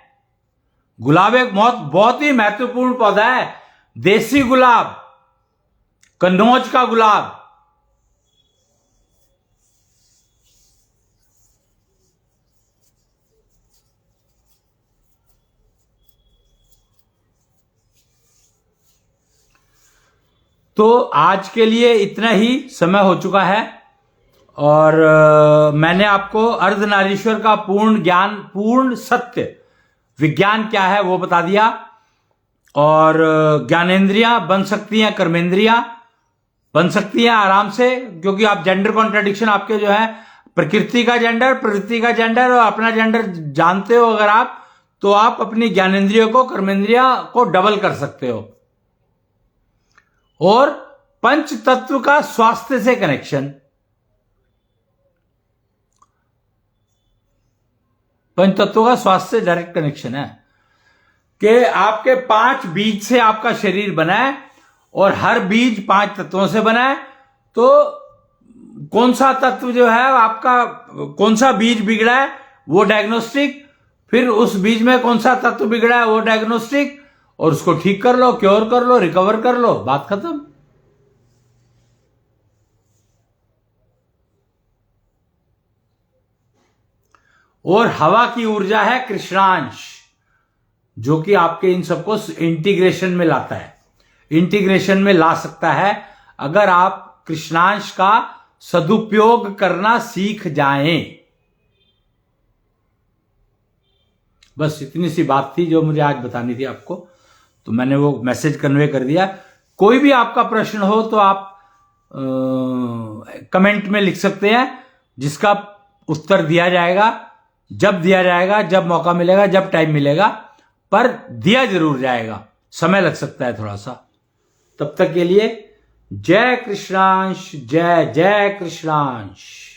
गुलाब एक बहुत ही महत्वपूर्ण पौधा है। देसी गुलाब, कन्नौज का गुलाब। तो आज के लिए इतना ही समय हो चुका है और मैंने आपको अर्धनारीश्वर का पूर्ण ज्ञान, पूर्ण सत्य, विज्ञान क्या है वो बता दिया। और ज्ञानेंद्रियां बन सकती हैं, कर्मेंद्रियां बन सकती हैं आराम से, क्योंकि आप जेंडर कॉन्ट्रडिक्शन आपके जो है, प्रकृति का जेंडर, प्रवृत्ति का जेंडर और अपना जेंडर जानते हो अगर आप, तो आप अपनी ज्ञानेंद्रियों को, कर्मेंद्रिया को डबल कर सकते हो। और पंच तत्व का स्वास्थ्य से कनेक्शन, पंच तत्वों का स्वास्थ्य से डायरेक्ट कनेक्शन है कि आपके 5 बीज से आपका शरीर बना है और हर बीज 5 तत्वों से बना है। तो कौन सा तत्व जो है आपका, कौन सा बीज बिगड़ा है वो डायग्नोस्टिक, फिर उस बीज में कौन सा तत्व बिगड़ा है वो डायग्नोस्टिक, और उसको ठीक कर लो, क्योर कर लो, रिकवर कर लो, बात खत्म। और हवा की ऊर्जा है कृष्णांश, जो कि आपके इन सबको इंटीग्रेशन में लाता है, इंटीग्रेशन में ला सकता है अगर आप कृष्णांश का सदुपयोग करना सीख जाएं। बस इतनी सी बात थी जो मुझे आज बतानी थी आपको, तो मैंने वो मैसेज कन्वे कर दिया। कोई भी आपका प्रश्न हो तो आप कमेंट में लिख सकते हैं, जिसका उत्तर दिया जाएगा, जब दिया जाएगा, जब मौका मिलेगा, जब टाइम मिलेगा, पर दिया जरूर जाएगा। समय लग सकता है थोड़ा सा। तब तक के लिए जय कृष्णांश, जय जय कृष्णांश।